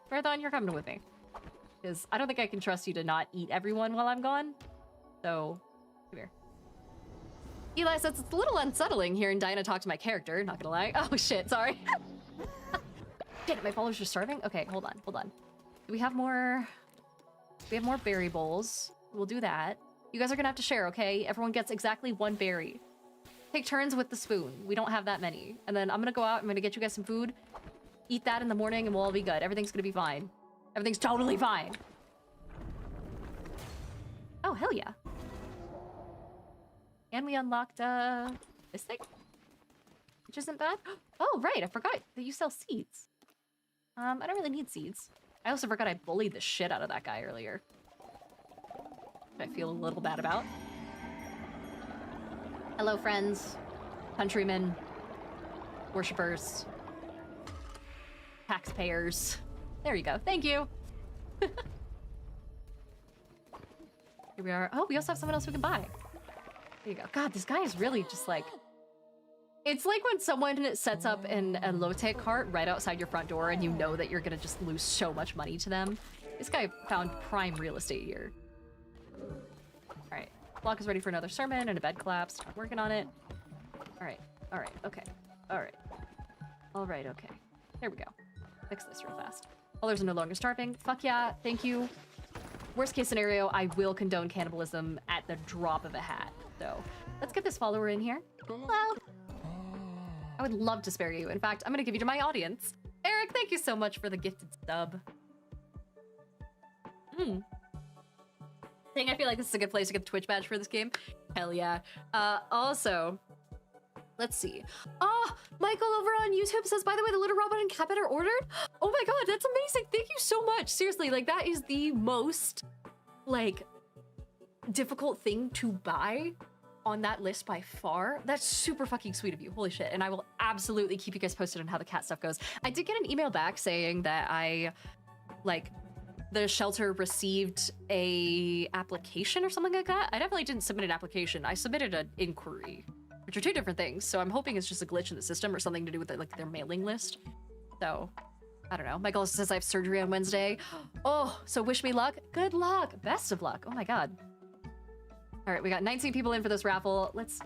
Marathon, you're coming with me. Because I don't think I can trust you to not eat everyone while I'm gone. So, come here. Eli says it's a little unsettling hearing Diana talk to my character, not gonna lie. Oh shit, sorry. Shit, my followers are starving? Okay, hold on. Do we have more berry bowls. We'll do that. You guys are gonna have to share, okay? Everyone gets exactly one berry. Take turns with the spoon. We don't have that many. And then I'm gonna go out, I'm gonna get you guys some food. Eat that in the morning and we'll all be good. Everything's gonna be fine. Everything's totally fine. Oh, hell yeah. And we unlocked, this thing? Which isn't bad. Oh, right, I forgot that you sell seeds. I don't really need seeds. I also forgot I bullied the shit out of that guy earlier. Which I feel a little bad about. Hello, friends. Countrymen. Worshippers. Taxpayers. There you go. Thank you. Here we are. Oh, we also have someone else we can buy. There you go. God, this guy is really just like... It's like when someone sets up a low-tech cart right outside your front door and you know that you're gonna just lose so much money to them. This guy found prime real estate here. Alright. Block is ready for another sermon and a bed collapse. Start working on it. Alright. Okay. Alright, okay. There we go. Fix this real fast. Others are no longer starving. Fuck yeah, thank you. Worst case scenario, I will condone cannibalism at the drop of a hat. So, let's get this follower in here. Hello. I would love to spare you. In fact, I'm gonna give you to my audience. Eric, thank you so much for the gifted sub. I feel like this is a good place to get the Twitch badge for this game. Hell yeah. Also, let's see. Oh, Michael over on YouTube says, by the way, the Little Robot and Cabin are ordered. Oh my god, that's amazing. Thank you so much. Seriously, like that is the most, like, difficult thing to buy on that list by far. That's super fucking sweet of you. Holy shit. And I will absolutely keep you guys posted on how the cat stuff goes. I did get an email back saying that the shelter received a application or something like that. I definitely didn't submit an application. I submitted an inquiry, which are two different things. So I'm hoping it's just a glitch in the system or something to do with their mailing list. So I don't know. Michael says I have surgery on Wednesday. Oh, so wish me luck. Good luck. Best of luck. Oh my god. All right, we got 19 people in for this raffle. Let's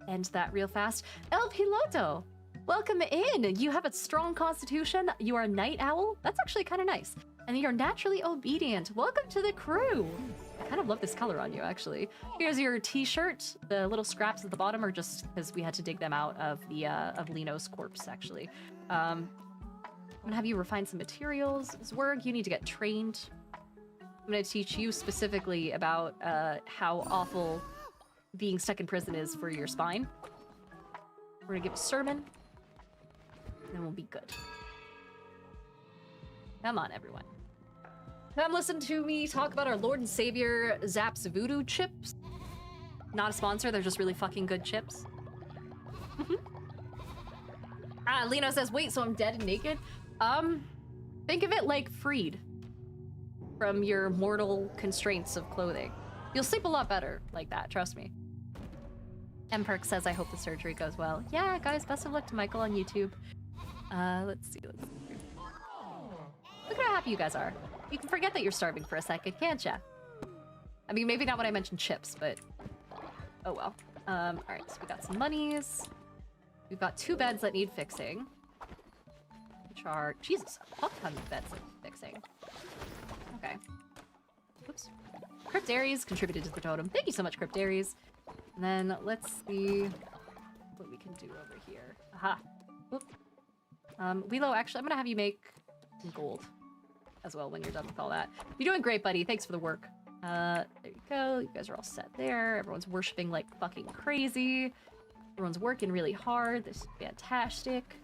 end that real fast. El Piloto, welcome in. You have a strong constitution. You are a night owl. That's actually kind of nice. And you're naturally obedient. Welcome to the crew. I kind of love this color on you, actually. Here's your t-shirt. The little scraps at the bottom are just because we had to dig them out of the of Lino's corpse, actually. I'm gonna have you refine some materials. Zwerg, you need to get trained. I'm gonna teach you specifically about how awful being stuck in prison is for your spine. We're gonna give a sermon, and then we'll be good. Come on, everyone. Come listen to me talk about our Lord and Savior Zapp's Voodoo chips. Not a sponsor, they're just really fucking good chips. Lino says, wait, so I'm dead and naked? Think of it like freed from your mortal constraints of clothing. You'll sleep a lot better like that, trust me. M-Perk says, I hope the surgery goes well. Yeah, guys, best of luck to Michael on YouTube. Let's see. Look at how happy you guys are. You can forget that you're starving for a second, can't ya? I mean, maybe not when I mentioned chips, but oh well. Alright, so we got some monies. We've got 2 beds that need fixing. Which are, Jesus, a fuck ton of beds that need fixing. Okay. Oops. Cryptaries contributed to the totem. Thank you so much, Cryptaries. And then let's see what we can do over here. Aha. Whoop. Wheelo, actually, I'm gonna have you make some gold as well when you're done with all that. You're doing great, buddy. Thanks for the work. There you go. You guys are all set there. Everyone's worshiping like fucking crazy. Everyone's working really hard. This is fantastic.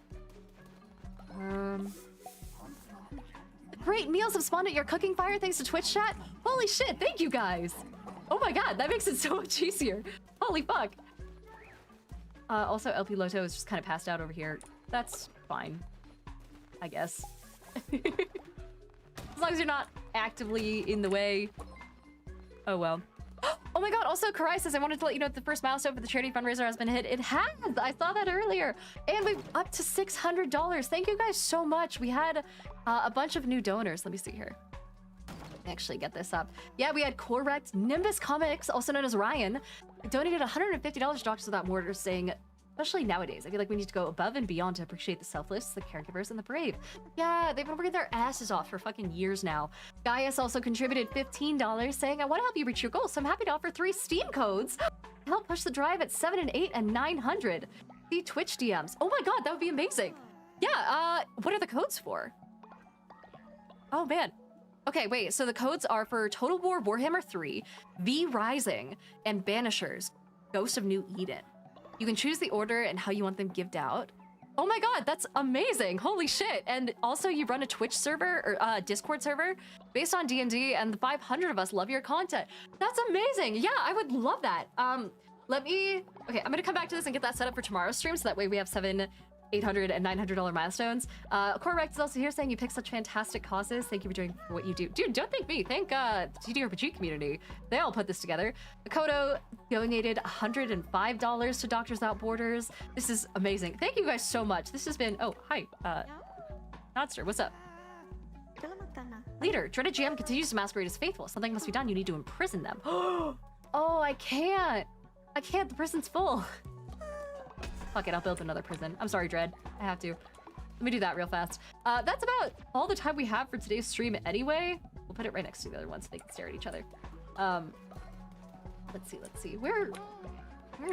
Great meals have spawned at your cooking fire thanks to Twitch chat. Holy shit, thank you guys. Oh my god, that makes it so much easier. Holy fuck. Also, LP Loto is just kind of passed out over here. That's fine, I guess. As long as you're not actively in the way. Oh well. Oh my god, also Karai says, I wanted to let you know that the first milestone for the charity fundraiser has been hit. It has! I saw that earlier. And we're up to $600. Thank you guys so much. We had a bunch of new donors. Let me see here. Actually get this up. Yeah, we had Correct Nimbus Comics, also known as Ryan, donated $150 to Doctors Without Borders, saying, especially nowadays, I feel like we need to go above and beyond to appreciate the selfless, the caregivers, and the brave. Yeah, they've been working their asses off for fucking years now. Gaius also contributed $15, saying, I want to help you reach your goals, so I'm happy to offer 3 Steam codes to help push the drive at 7 and 8 and 900. See Twitch DMs. Oh my god, that would be amazing. Yeah, what are the codes for? Oh man. Okay, wait, so the codes are for Total War Warhammer 3, V Rising, and Banishers, Ghost of New Eden. You can choose the order and how you want them gived out. Oh my god, that's amazing! Holy shit! And also you run a Twitch server, or Discord server, based on D&D, and the 500 of us love your content. That's amazing! Yeah, I would love that. Okay, I'm gonna come back to this and get that set up for tomorrow's stream, so that way we have 700, $800, and $900 milestones. Correct is also here saying you pick such fantastic causes. Thank you for doing what you do. Dude, don't thank me. Thank the TTRPG community. They all put this together. Makoto donated $105 to Doctors Without Borders. This is amazing. Thank you guys so much. This has been... Oh, hi. Nodster, what's up? Leader, Dreaded GM continues to masquerade as faithful. Something must be done. You need to imprison them. Oh, I can't. I can't. The prison's full. Fuck it, I'll build another prison. I'm sorry, Dread. I have to. Let me do that real fast. That's about all the time we have for today's stream anyway. We'll put it right next to the other one so they can stare at each other. Let's see. Where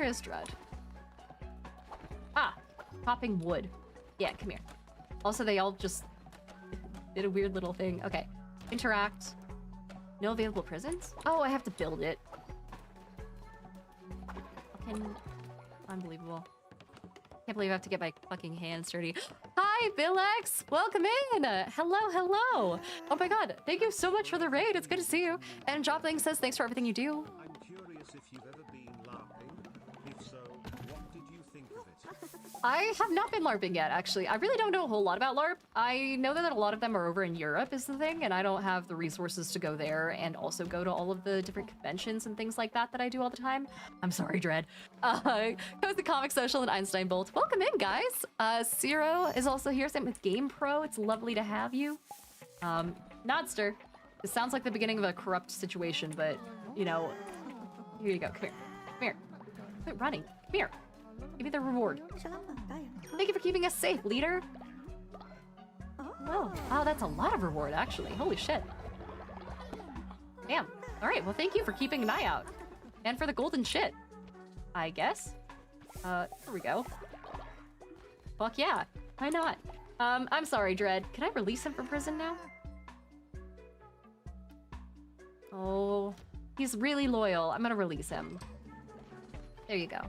is Dread? Ah, chopping wood. Yeah, come here. Also, they all just did a weird little thing. Okay, interact. No available prisons? Oh, I have to build it. Fucking unbelievable. Can't believe I have to get my fucking hands dirty. Hi, Bilex! Welcome in! Hello. Oh my god, thank you so much for the raid. It's good to see you. And Jopling says thanks for everything you do. I'm curious if you've ever been LARPing. If so, what did you think of it? I have not been LARPing yet, actually. I really don't know a whole lot about LARP. I know that a lot of them are over in Europe is the thing, and I don't have the resources to go there and also go to all of the different conventions and things like that that I do all the time. I'm sorry, Dread. Cozy Comic Social and Einstein Bolt. Welcome in, guys. Zero is also here, same with Game Pro. It's lovely to have you. Nodster. This sounds like the beginning of a corrupt situation, but, you know, here you go. Come here. Come here. Quit running. Come here. Give me the reward. Thank you for keeping us safe, leader. Oh, that's a lot of reward, actually. Holy shit. Damn. All right, well, thank you for keeping an eye out. And for the golden shit, I guess. Here we go. Fuck yeah. Why not? I'm sorry, Dread. Can I release him from prison now? Oh, he's really loyal. I'm gonna release him. There you go.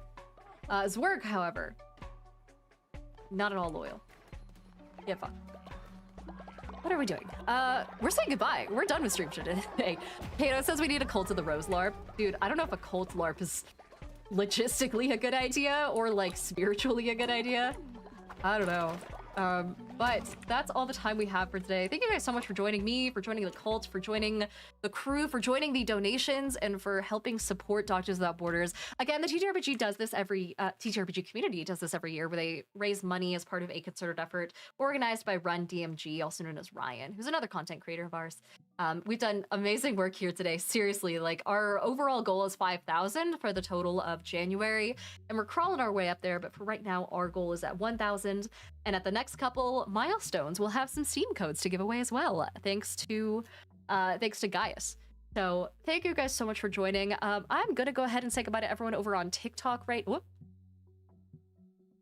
Zwerg, however, not at all loyal. Yeah, fuck. What are we doing? We're saying goodbye. We're done with stream today. Kato says we need a Cult of the Rose LARP. Dude, I don't know if a Cult LARP is logistically a good idea or like spiritually a good idea. I don't know. But that's all the time we have for today. Thank you guys so much for joining me, for joining the cult, for joining the crew, for joining the donations, and for helping support Doctors Without Borders. Again, the TTRPG does this TTRPG community does this every year, where they raise money as part of a concerted effort organized by Run DMG, also known as Ryan, who's another content creator of ours. We've done amazing work here today. Seriously, like our overall goal is 5,000 for the total of January, and we're crawling our way up there. But for right now, our goal is at 1,000. And at the next couple milestones, we'll have some Steam codes to give away as well, thanks to Gaius. So thank you guys so much for joining. I'm gonna go ahead and say goodbye to everyone over on TikTok whoop.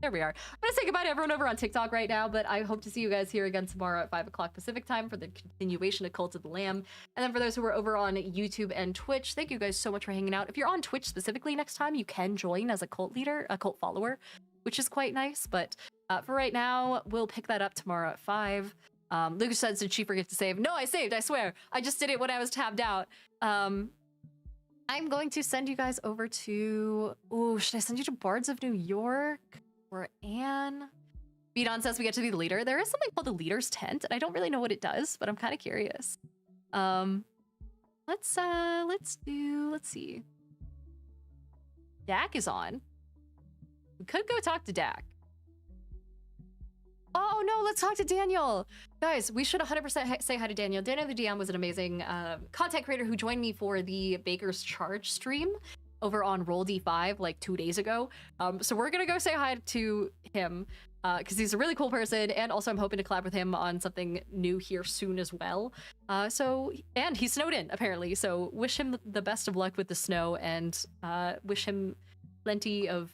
There we are. I'm gonna say goodbye to everyone over on TikTok right now, but I hope to see you guys here again tomorrow at 5 o'clock Pacific time for the continuation of Cult of the Lamb. And then for those who are over on YouTube and Twitch, thank you guys so much for hanging out. If you're on Twitch specifically next time, you can join as a cult leader, a cult follower, which is quite nice. But for right now, we'll pick that up tomorrow at 5. Lucas said, did she forget to save? No, I saved, I swear. I just did it when I was tabbed out. I'm going to send you guys over to... Ooh, should I send you to Bards of New York? Or Anne? Beaton says we get to be the leader. There is something called the Leader's Tent, and I don't really know what it does, but I'm kind of curious. Let's see. Dak is on. We could go talk to Dak. Oh no, let's talk to Daniel. Guys, we should 100% say hi to Daniel. Daniel the DM was an amazing content creator who joined me for the Baker's Charge stream over on Roll D5 like 2 days ago. So we're gonna go say hi to him because he's a really cool person, and also I'm hoping to collab with him on something new here soon as well. And he snowed in apparently, so wish him the best of luck with the snow, and wish him plenty of